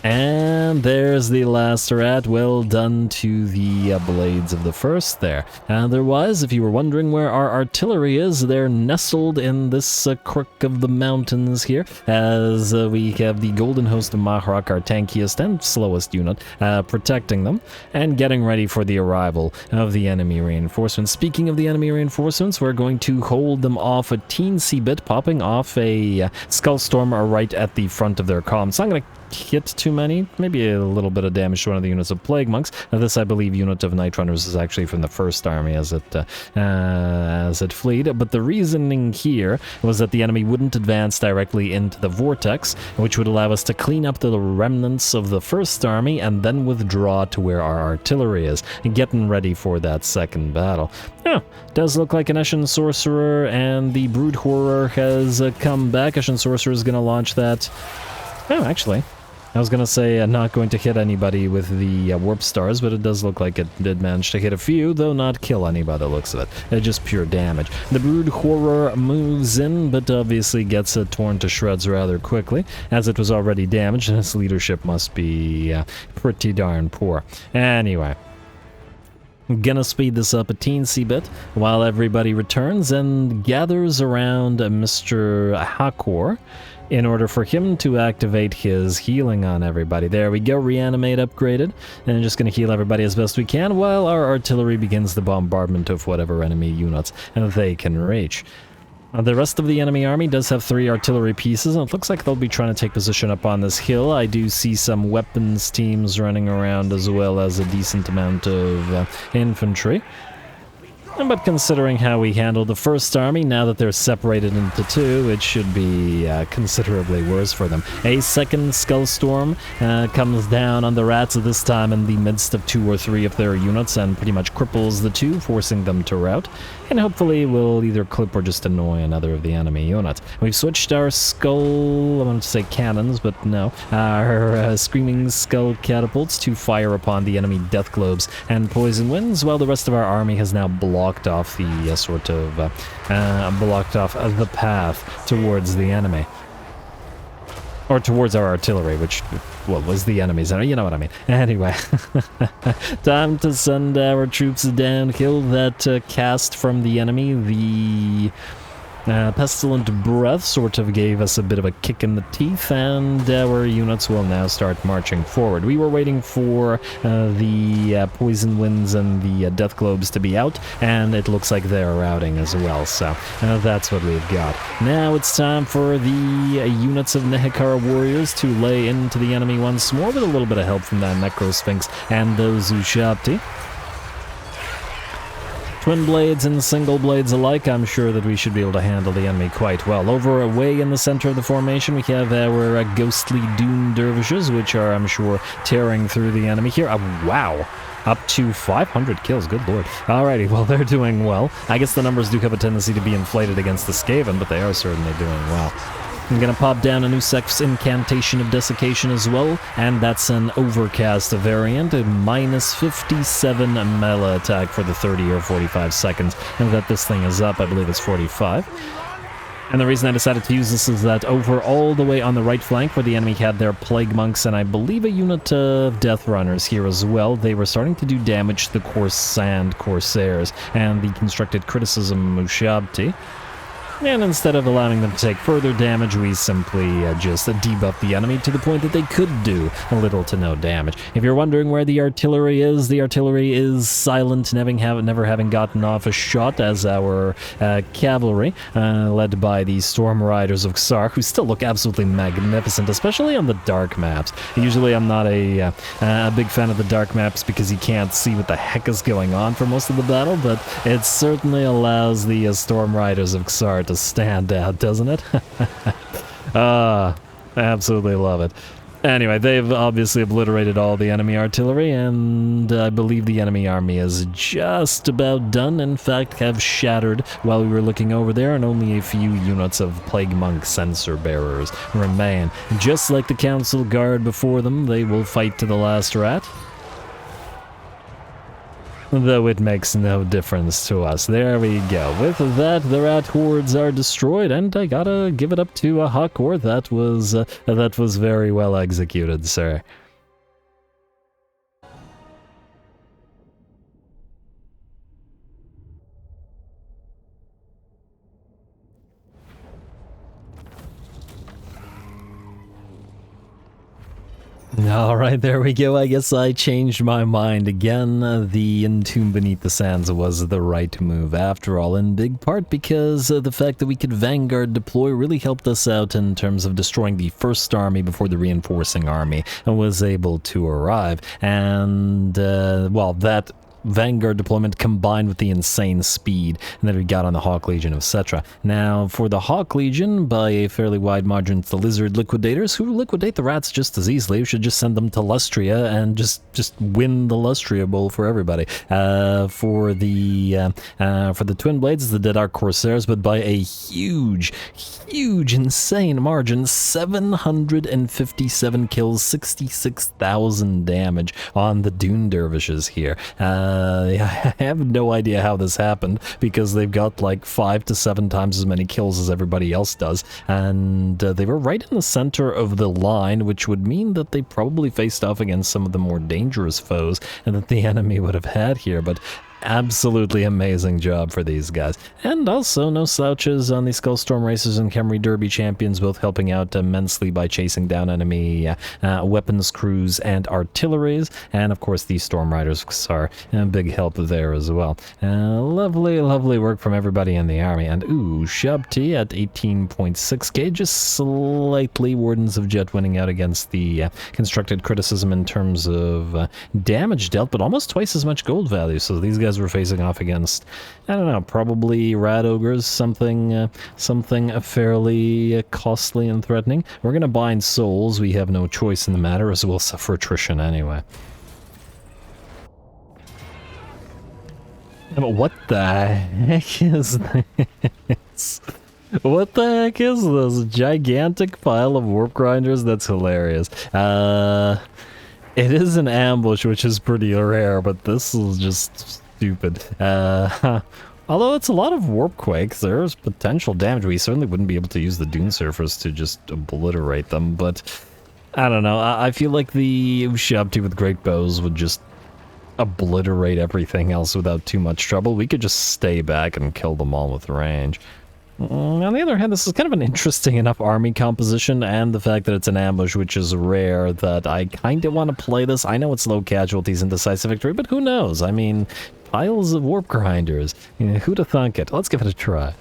And there's the last rat. Well done to the blades of the first there. Otherwise, if you were wondering where our artillery is, they're nestled in this crook of the mountains here, as we have the Golden Host of Mahrak, our tankiest and slowest unit, protecting them and getting ready for the arrival of the enemy reinforcements. Speaking of the enemy reinforcements, we're going to hold them off a teensy bit, popping off a Skullstorm right at the front of their column. So I'm going to hit too many, maybe a little bit of damage to one of the units of Plague Monks. Now this, I believe, unit of Night Runners is actually from the first army as it fled, but the reasoning here was that the enemy wouldn't advance directly into the vortex, which would allow us to clean up the remnants of the first army and then withdraw to where our artillery is, and getting ready for that second battle. Oh, does look like an Eshin Sorcerer, and the Brood Horror has come back. Eshin Sorcerer is going to launch that. Oh, actually, I was going to say not going to hit anybody with the Warp Stars, but it does look like it did manage to hit a few, though not kill any by the looks of it. Just pure damage. The Brood Horror moves in, but obviously gets torn to shreds rather quickly, as it was already damaged, and its leadership must be pretty darn poor. Anyway, gonna speed this up a teensy bit while everybody returns and gathers around Mr. Hakor, in order for him to activate his healing on everybody. There we go, reanimate upgraded, and just gonna heal everybody as best we can while our artillery begins the bombardment of whatever enemy units they can reach. The rest of the enemy army does have 3 artillery pieces, and it looks like they'll be trying to take position up on this hill. I do see some weapons teams running around, as well as a decent amount of infantry. But considering how we handled the first army, now that they're separated into 2, it should be considerably worse for them. A second Skullstorm comes down on the rats, this time in the midst of 2 or 3 of their units, and pretty much cripples the 2, forcing them to rout. And hopefully will either clip or just annoy another of the enemy units. We've switched our skull, I wanted to say cannons, but no, our Screaming Skull catapults to fire upon the enemy Death Globes and Poison Winds, while the rest of our army has now blocked off the blocked off the path towards the enemy. Or towards our artillery, which, well, was the enemy's. You know what I mean. Anyway, time to send our troops down, kill that cast from the enemy. The Pestilent Breath sort of gave us a bit of a kick in the teeth, and our units will now start marching forward. We were waiting for the Poison Winds and the Death Globes to be out, and it looks like they're routing as well, so that's what we've got. Now it's time for the units of Nehekara warriors to lay into the enemy once more, with a little bit of help from that Necrosphinx and those Ushapti. Twin blades and single blades alike, I'm sure that we should be able to handle the enemy quite well. Over away in the center of the formation, we have our ghostly Doom Dervishes, which are, I'm sure, tearing through the enemy here. Wow! Up to 500 kills, good lord. Alrighty, well, they're doing well. I guess the numbers do have a tendency to be inflated against the Skaven, but they are certainly doing well. I'm gonna pop down a new Sex's Incantation of Desiccation as well, and that's an Overcast variant, a minus 57 melee attack for the 30 or 45 seconds, and that this thing is up, I believe it's 45. And the reason I decided to use this is that over all the way on the right flank where the enemy had their Plague Monks and I believe a unit of Death Runners here as well, they were starting to do damage to the Corsand Corsairs and the Constructed Criticism Mushabti. And instead of allowing them to take further damage, we simply just debuff the enemy to the point that they could do little to no damage. If you're wondering where the artillery is silent, never having gotten off a shot, as our cavalry, led by the Storm Riders of Xar, who still look absolutely magnificent, especially on the dark maps. Usually I'm not a big fan of the dark maps because you can't see what the heck is going on for most of the battle, but it certainly allows the Storm Riders of Xar to stand out, doesn't it? Absolutely love it. Anyway, they've obviously obliterated all the enemy artillery, and I believe the enemy army is just about done. In fact, have shattered while we were looking over there, and only a few units of Plague Monk Censor Bearers remain. Just like the Council Guard before them, they will fight to the last rat. Though it makes no difference to us. There we go. With that, the rat hordes are destroyed, and I gotta give it up to Hakor. That was very well executed, sir. Alright, there we go. I guess I changed my mind again. The Entomb Beneath the Sands was the right move after all, in big part because the fact that we could Vanguard deploy really helped us out in terms of destroying the first army before the reinforcing army was able to arrive. And, well, that Vanguard deployment combined with the insane speed that we got on the Hawk Legion of Settra. Now, for the Hawk Legion, by a fairly wide margin, it's the Lizard Liquidators, who liquidate the rats just as easily. We should just send them to Lustria and just win the Lustria Bowl for everybody. For the Twin Blades, it's the Dead Ark Corsairs, but by a huge, insane margin, 757 kills, 66,000 damage on the Dune Dervishes here. I have no idea how this happened, because they've got like 5 to 7 times as many kills as everybody else does, and they were right in the center of the line, which would mean that they probably faced off against some of the more dangerous foes and that the enemy would have had here, but absolutely amazing job for these guys. And also no slouches on the Skullstorm Racers and Khemri Derby champions, both helping out immensely by chasing down enemy weapons crews and artilleries, and of course the Storm Riders are a big help there as well. Lovely work from everybody in the army. And ooh, Shabti at 18.6k, just slightly Wardens of Jet winning out against the Constructed Criticism in terms of damage dealt, but almost twice as much gold value. So these guys were facing off against, I don't know, probably Rat Ogres, something fairly costly and threatening. We're gonna bind souls. We have no choice in the matter, as we'll suffer attrition anyway. But what the heck is this? What the heck is this gigantic pile of warp grinders? That's hilarious. It is an ambush, which is pretty rare, but this is just stupid. Although it's a lot of warp quakes, there's potential damage. We certainly wouldn't be able to use the Dune Surfers to just obliterate them, but I don't know. I feel like the Ushabti with great bows would just obliterate everything else without too much trouble. We could just stay back and kill them all with range. On the other hand, this is kind of an interesting enough army composition, and the fact that it's an ambush, which is rare, that I kind of want to play this. I know it's low casualties and decisive victory, but who knows? I mean, piles of warp grinders. Who'd have thunk it? Let's give it a try.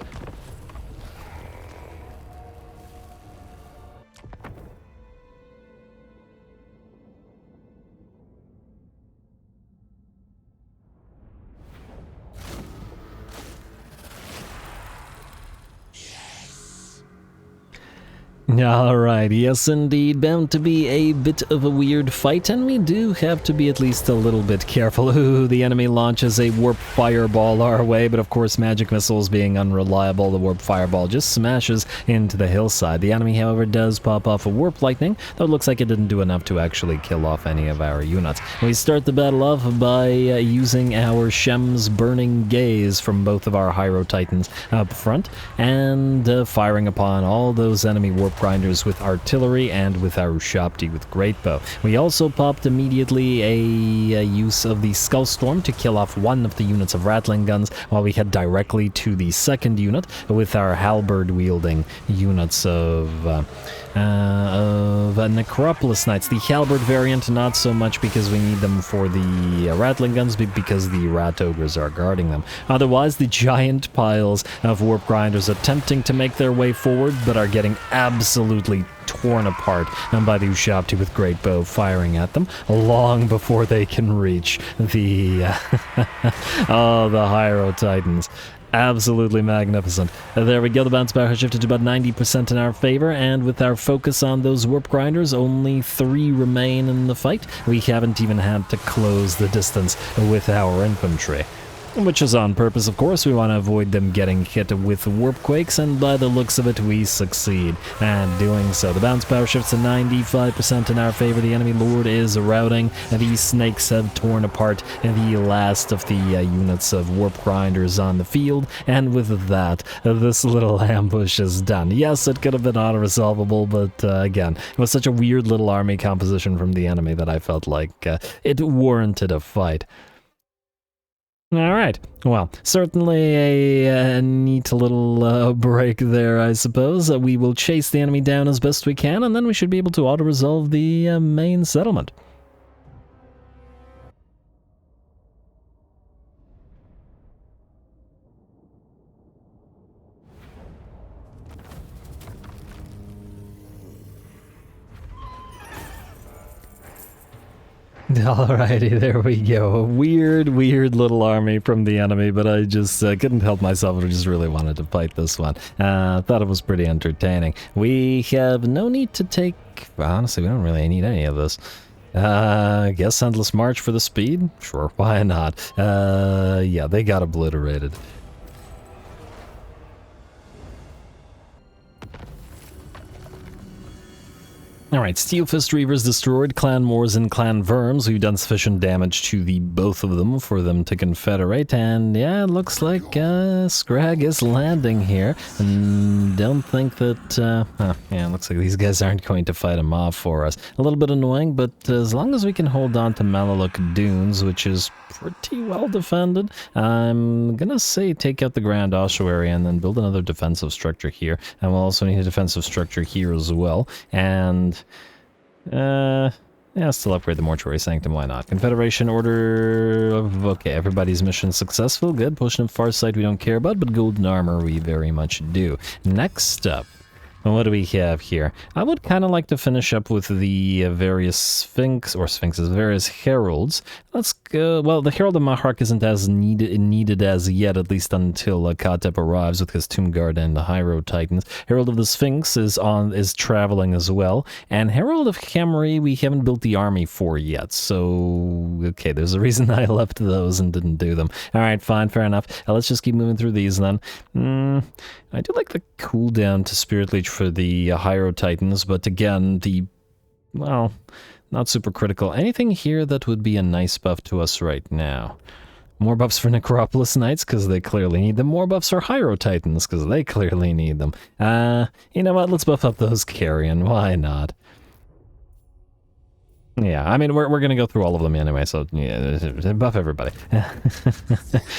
Alright, yes indeed, bound to be a bit of a weird fight, and we do have to be at least a little bit careful. Ooh, the enemy launches a warp fireball our way, but of course magic missiles being unreliable, the warp fireball just smashes into the hillside. The enemy, however, does pop off a warp lightning, though it looks like it didn't do enough to actually kill off any of our units. We start the battle off by using our Shem's Burning Gaze from both of our Hyro Titans up front, and firing upon all those enemy warp grinders with artillery and with our Ushapti with great bow. We also popped immediately a use of the Skull Storm to kill off one of the units of rattling guns, while we head directly to the second unit with our halberd wielding units of Necropolis Knights. The halberd variant not so much because we need them for the rattling guns, but because the rat ogres are guarding them. Otherwise, the giant piles of warp grinders attempting to make their way forward but are getting absolutely torn apart by the Ushapti with great bow firing at them long before they can reach the oh, the Hyro Titans. Absolutely magnificent. There we go, the bounce back has shifted to about 90% in our favor, and with our focus on those warp grinders, only 3 remain in the fight. We haven't even had to close the distance with our infantry. Which is on purpose, of course. We want to avoid them getting hit with warp quakes, and by the looks of it, we succeed at doing so. The bounce power shifts to 95% in our favor. The enemy lord is routing. These snakes have torn apart the last of the units of warp grinders on the field, and with that, this little ambush is done. Yes, it could have been auto-resolvable, but again, it was such a weird little army composition from the enemy that I felt like it warranted a fight. Alright, well, certainly a neat little break there, I suppose. We will chase the enemy down as best we can, and then we should be able to auto-resolve the main settlement. Alrighty, there we go. A weird little army from the enemy, but I just couldn't help myself. I just really wanted to fight this one. Thought it was pretty entertaining. We have no need to take... Honestly, we don't really need any of this. I guess Endless March for the speed? Sure, why not? Yeah, they got obliterated. Alright, Steelfist Reavers destroyed, Clan Moors and Clan Verms. We've done sufficient damage to the both of them for them to confederate, and yeah, it looks like Scrag is landing here. And don't think that, yeah, it looks like these guys aren't going to fight him off for us. A little bit annoying, but as long as we can hold on to Malaluk Dunes, which is pretty well defended, I'm gonna say take out the Grand Ossuary and then build another defensive structure here. And we'll also need a defensive structure here as well. And yeah, still upgrade the Mortuary Sanctum, why not? Confederation Order of... Okay, everybody's mission successful, good. Potion of Farsight we don't care about, but Golden Armor we very much do. Next up, what do we have here? I would kind of like to finish up with the various Sphinxes, various heralds. Let's go... Well, the Herald of Mahrak isn't as needed as yet, at least until Katep arrives with his Tomb Guard and the Hyro Titans. Herald of the Sphinx is traveling as well, and Herald of Khemri we haven't built the army for yet, so... Okay, there's a reason I left those and didn't do them. Alright, fine, fair enough. Let's just keep moving through these then. I do like the cooldown to Spirit Leech for the Hyro Titans, but again, well, not super critical. Anything here that would be a nice buff to us right now? More buffs for Necropolis Knights, because they clearly need them. More buffs for Hyro Titans, because they clearly need them. You know what, let's buff up those Carrion, why not? Yeah, I mean, we're gonna go through all of them anyway, so yeah, buff everybody.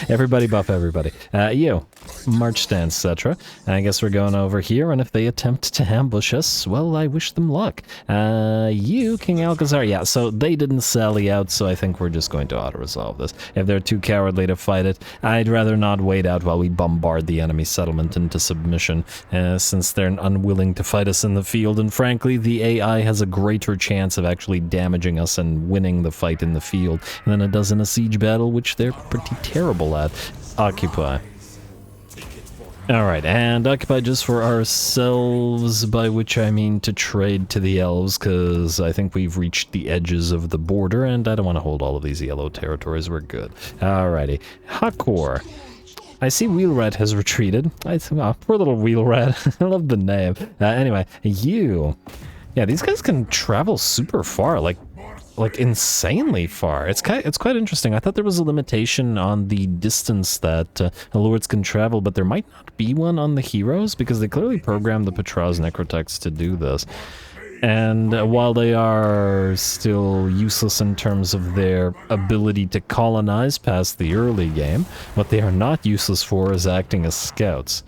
Everybody buff everybody. You, March Stance, Settra. I guess we're going over here, and if they attempt to ambush us, well, I wish them luck. You, King Alcazar, yeah, so they didn't sally out, so I think we're just going to auto-resolve this. If they're too cowardly to fight it, I'd rather not wait out while we bombard the enemy settlement into submission, since they're unwilling to fight us in the field, and frankly, the AI has a greater chance of actually damaging us and winning the fight in the field than it does in a siege battle, which they're pretty terrible at. Occupy. Alright, and occupy just for ourselves, by which I mean to trade to the elves, because I think we've reached the edges of the border, and I don't want to hold all of these yellow territories. We're good. Alrighty. Hakor. I see Wheelrat has retreated. Poor little Wheelrat. I love the name. Anyway, you. Yeah, these guys can travel super far, like insanely far. It's quite interesting. I thought there was a limitation on the distance that the lords can travel, but there might not be one on the heroes, because they clearly programmed the Patraz Necrotechs to do this. And while they are still useless in terms of their ability to colonize past the early game, what they are not useless for is acting as scouts.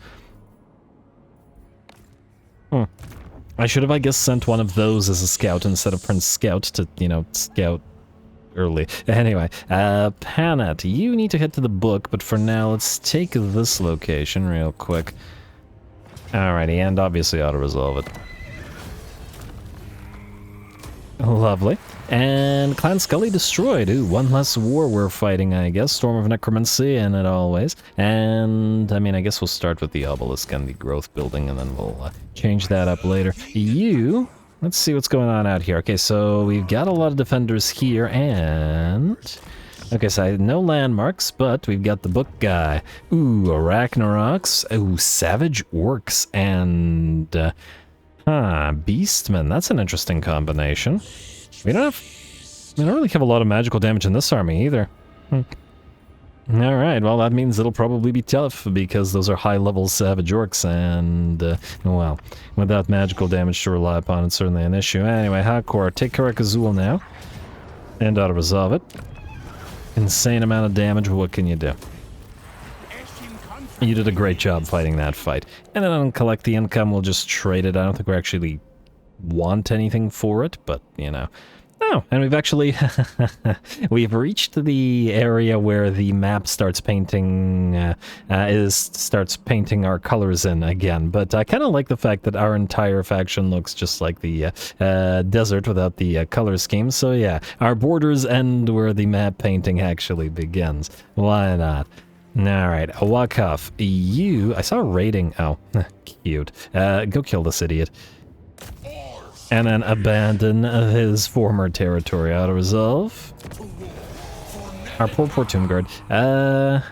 I should have, I guess, sent one of those as a scout instead of Prince Scout to, you know, scout early. Anyway, Panat, you need to head to the book, but for now, let's take this location real quick. Alrighty, and obviously auto-resolve it. Lovely. And Clan Scully destroyed. Ooh, one less war we're fighting, I guess. Storm of Necromancy in it always. And, I mean, I guess we'll start with the obelisk and the growth building, and then we'll change that up later. You, let's see what's going on out here. Okay, so we've got a lot of defenders here, and... Okay, so no landmarks, but we've got the book guy. Ooh, Arachnaroks. Ooh, Savage Orcs, and... Beastmen. That's an interesting combination. We don't really have a lot of magical damage in this army either. Alright, well that means it'll probably be tough, because those are high-level Savage Orcs, and, well, without magical damage to rely upon, it's certainly an issue. Anyway, Hakor, take Karak Azul now, and auto-resolve it. Insane amount of damage, what can you do? You did a great job fighting that fight. And then on collect the income, we'll just trade it. I don't think we actually want anything for it, but, you know. Oh, and we've actually... we've reached the area where the map starts painting... starts painting our colors in again. But I kind of like the fact that our entire faction looks just like the desert without the color scheme. So yeah, our borders end where the map painting actually begins. Why not? Alright, Wakaf, you... I saw a rating... Oh, cute. Go kill this idiot. And then abandon his former territory. Auto-resolve. Our poor Tomb Guard. Go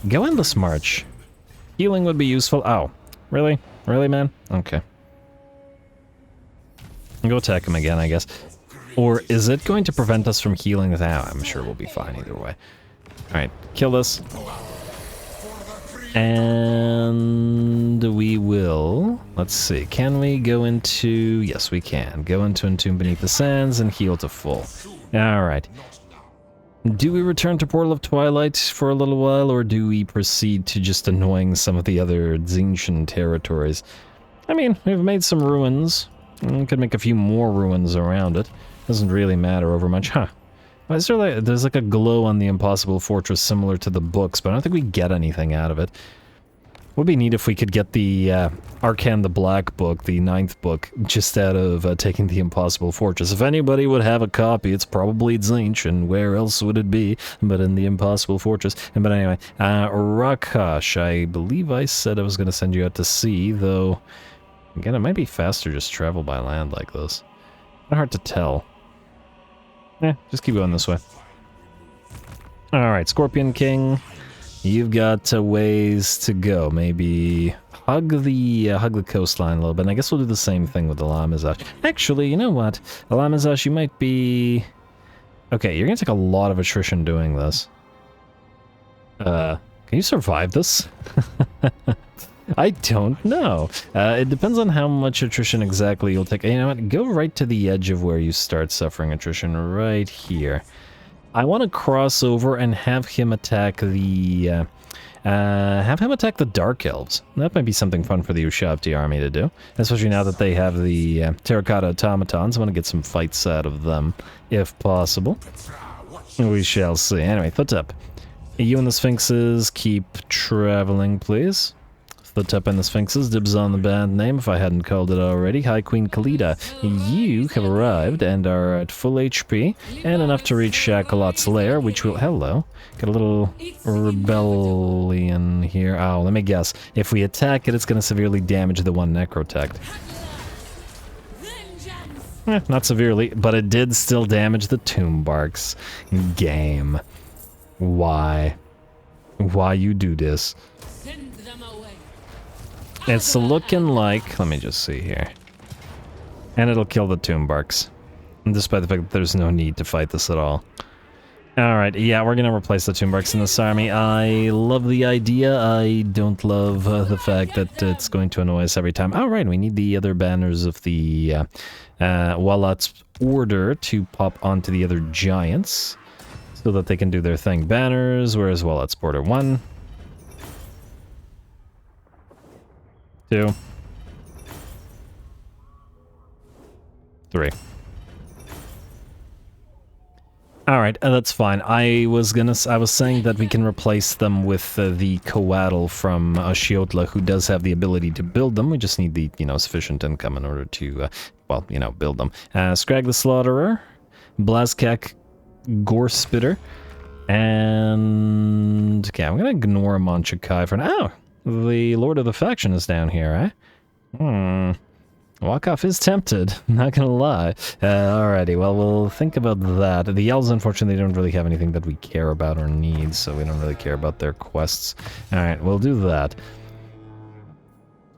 Endless March. Healing would be useful. Oh, really? Really, man? Okay. Go attack him again, I guess. Or is it going to prevent us from healing? Oh, I'm sure we'll be fine either way. Alright, kill this. And we will... Let's see, can we go into... Yes, we can. Go into Entomb Beneath the Sands and heal to full. Alright. Do we return to Portal of Twilight for a little while, or do we proceed to just annoying some of the other Tzeentchian territories? I mean, we've made some ruins. We could make a few more ruins around it. Doesn't really matter over much. Huh. Why is there like, there's like a glow on the Impossible Fortress similar to the books, but I don't think we get anything out of it. Would be neat if we could get the Arcan the Black book, the 9th book, just out of taking the Impossible Fortress. If anybody would have a copy, it's probably Tzeentch, and where else would it be but in the Impossible Fortress? But anyway, Rakash, I believe I said I was going to send you out to sea, though, again, it might be faster just travel by land like this. Kind of hard to tell. Just keep going this way. Alright, Scorpion King. You've got ways to go. Maybe hug the coastline a little bit. And I guess we'll do the same thing with the Lamizash. Actually, you know what? The Lamizash, you might be... Okay, you're gonna take a lot of attrition doing this. Can you survive this? I don't know. It depends on how much attrition exactly you'll take. You know what? Go right to the edge of where you start suffering attrition, right here. I want to cross over and have him attack the... Dark Elves. That might be something fun for the Ushabti army to do. Especially now that they have the Terracotta Automatons. I want to get some fights out of them, if possible. We shall see. Anyway, foot up. You and the Sphinxes keep traveling, please. the Tep and the Sphinxes. Dibs on the band name if I hadn't called it already. Hi, Queen Khalida. You have arrived and are at full HP and enough to reach Shakalot's lair, which will... Hello. Got a little rebellion here. Oh, let me guess. If we attack it, it's going to severely damage the one Necrotect. Not severely, but it did still damage the Tomb Barks. Game. Why? Why you do this? It's looking like... Let me just see here. And it'll kill the Tomb Barks. Despite the fact that there's no need to fight this at all. Alright, yeah, we're gonna replace the Tomb Barks in this army. I love the idea. I don't love the fact that it's going to annoy us every time. Alright, we need the other banners of the Walat's Order to pop onto the other giants so that they can do their thing. Banners, where's Walat's Order? 1, 2, 3. Alright, that's fine. I was saying that we can replace them with the Coatl from Shiotla, who does have the ability to build them. We just need the, sufficient income in order to, build them. Scrag the Slaughterer, Blazkak Gorespitter, and... Okay, I'm gonna ignore Monchakai for now. Oh, the Lord of the Faction is down here, eh? Walkoff is tempted, not gonna lie. Alrighty, well, we'll think about that. The elves, unfortunately, don't really have anything that we care about or need, so we don't really care about their quests. Alright, we'll do that.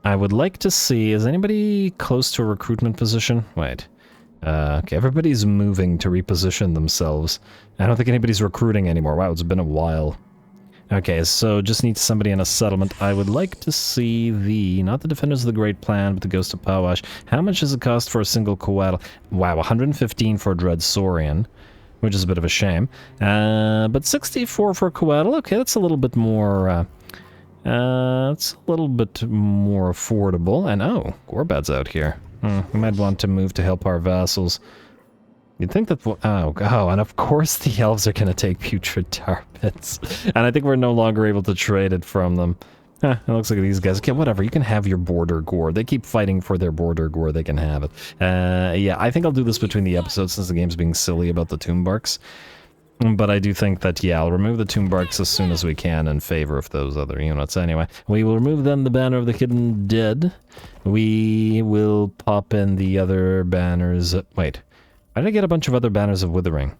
I would like to see... Is anybody close to a recruitment position? Wait. Okay, everybody's moving to reposition themselves. I don't think anybody's recruiting anymore. Wow, it's been a while. Okay, so just need somebody in a settlement. I would like to see the... Not the Defenders of the Great Plan, but the Ghost of Pawash. How much does it cost for a single Coatl? Wow, 115 for a Dread Saurian, which is a bit of a shame. But 64 for a Coatl. Okay, that's a little bit more... it's a little bit more affordable. And oh, Gorbad's out here. We might want to move to help our vassals. You'd think that... Oh, and of course the elves are going to take Putrid Tar Pits. And I think we're no longer able to trade it from them. It looks like these guys... Okay, whatever, you can have your border gore. They keep fighting for their border gore, they can have it. Yeah, I think I'll do this between the episodes since the game's being silly about the Tomb Barks. But I do think that, yeah, I'll remove the Tomb Barks as soon as we can in favor of those other units. Anyway, we will remove then the Banner of the Hidden Dead. We will pop in the other banners... Wait. Why did I get a bunch of other banners of Withering?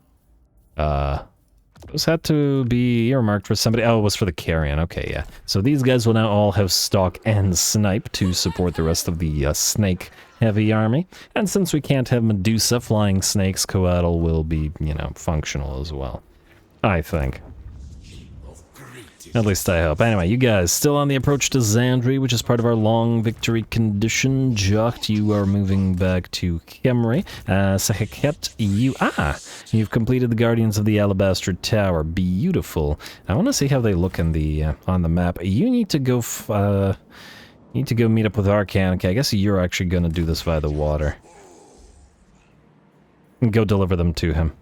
Those had to be earmarked for somebody. Oh, it was for the Carrion. Okay, yeah. So these guys will now all have Stalk and Snipe to support the rest of the snake-heavy army. And since we can't have Medusa, flying snakes, Coatl will be, functional as well. I think. At least I hope. Anyway, you guys, still on the approach to Xandri, which is part of our long victory condition. Jocht, you are moving back to Khemri. Sahaket, you've completed the Guardians of the Alabaster Tower. Beautiful. I want to see how they look in the on the map. You need to go meet up with Arcan. Okay, I guess you're actually going to do this via the water. Go deliver them to him.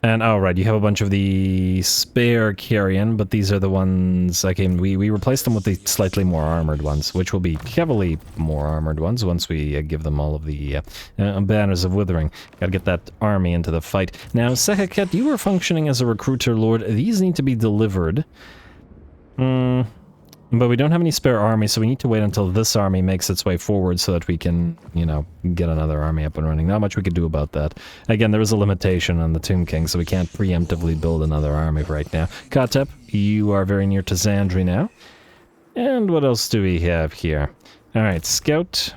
And, oh, right, you have a bunch of the spare Carrion, but these are the ones, we replaced them with the slightly more armored ones, which will be heavily more armored ones once we give them all of the banners of Withering. Gotta get that army into the fight. Now, Sehaket, you are functioning as a recruiter lord. These need to be delivered. But we don't have any spare army, so we need to wait until this army makes its way forward so that we can, get another army up and running. Not much we could do about that. Again, there is a limitation on the Tomb King, so we can't preemptively build another army right now. Katep, you are very near to Xandri now. And what else do we have here? Alright, Scout.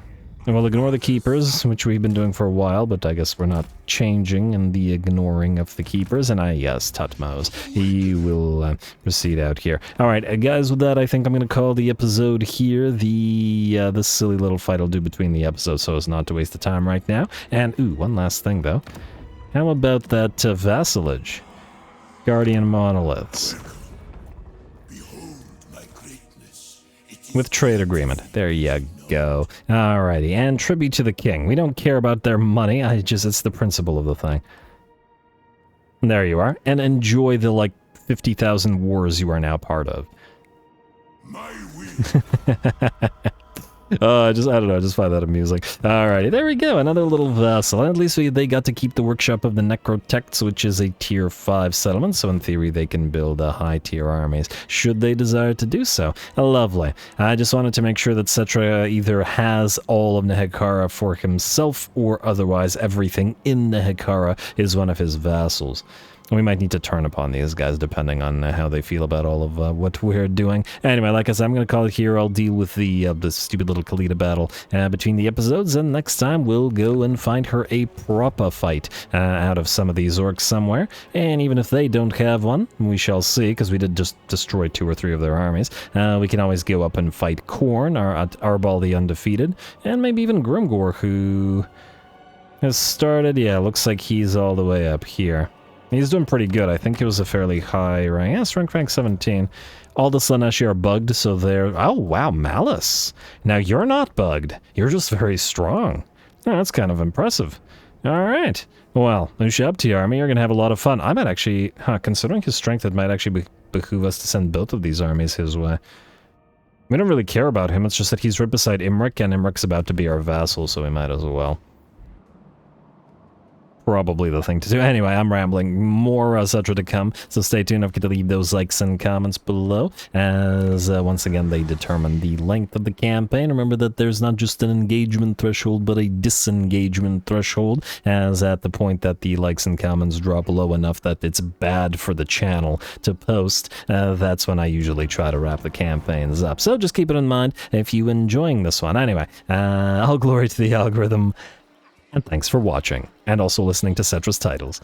We'll ignore the Keepers, which we've been doing for a while, but I guess we're not changing in the ignoring of the Keepers. And yes, Tutmos, you will proceed out here. Alright, guys, with that, I think I'm going to call the episode here. This silly little fight I'll do between the episodes so as not to waste the time right now. And, ooh, one last thing, though. How about that vassalage? Guardian Monoliths. With trade agreement. There you go. Alrighty, and tribute to the king. We don't care about their money, it's the principle of the thing. There you are. And enjoy the, 50,000 wars you are now part of. My will I don't know, I just find that amusing. Alrighty, there we go, another little vassal. At least they got to keep the workshop of the Necrotects, which is a tier 5 settlement, so in theory they can build high tier armies, should they desire to do so. Lovely. I just wanted to make sure that Settra either has all of Nehekara for himself, or otherwise everything in Nehekara is one of his vassals. We might need to turn upon these guys depending on how they feel about all of what we're doing. Anyway, like I said, I'm going to call it here. I'll deal with the stupid little Khalida battle between the episodes, and next time we'll go and find her a proper fight out of some of these orcs somewhere. And even if they don't have one, we shall see, because we did just destroy 2 or 3 of their armies. We can always go up and fight Khorne, Arbal the Undefeated, and maybe even Grimgor, who has started. Yeah, looks like he's all the way up here. He's doing pretty good. I think it was a fairly high rank. Yeah, strength rank 17. All the Slaneshi are bugged, so they're... Oh, wow, Malice. Now, you're not bugged. You're just very strong. Oh, that's kind of impressive. All right. Well, Ushabti army, you're going to have a lot of fun. I might actually... considering his strength, it might actually behoove us to send both of these armies his way. We don't really care about him. It's just that he's right beside Imrik, and Imrik's about to be our vassal, so we might as well. Probably the thing to do. Anyway, I'm rambling. More Settra to come, so stay tuned. Don't forget to leave those likes and comments below, as once again they determine the length of the campaign. Remember that there's not just an engagement threshold, but a disengagement threshold, as at the point that the likes and comments drop low enough that it's bad for the channel to post, that's when I usually try to wrap the campaigns up. So just keep it in mind if you're enjoying this one. Anyway, all glory to the algorithm. And thanks for watching, and also listening to Settra's titles.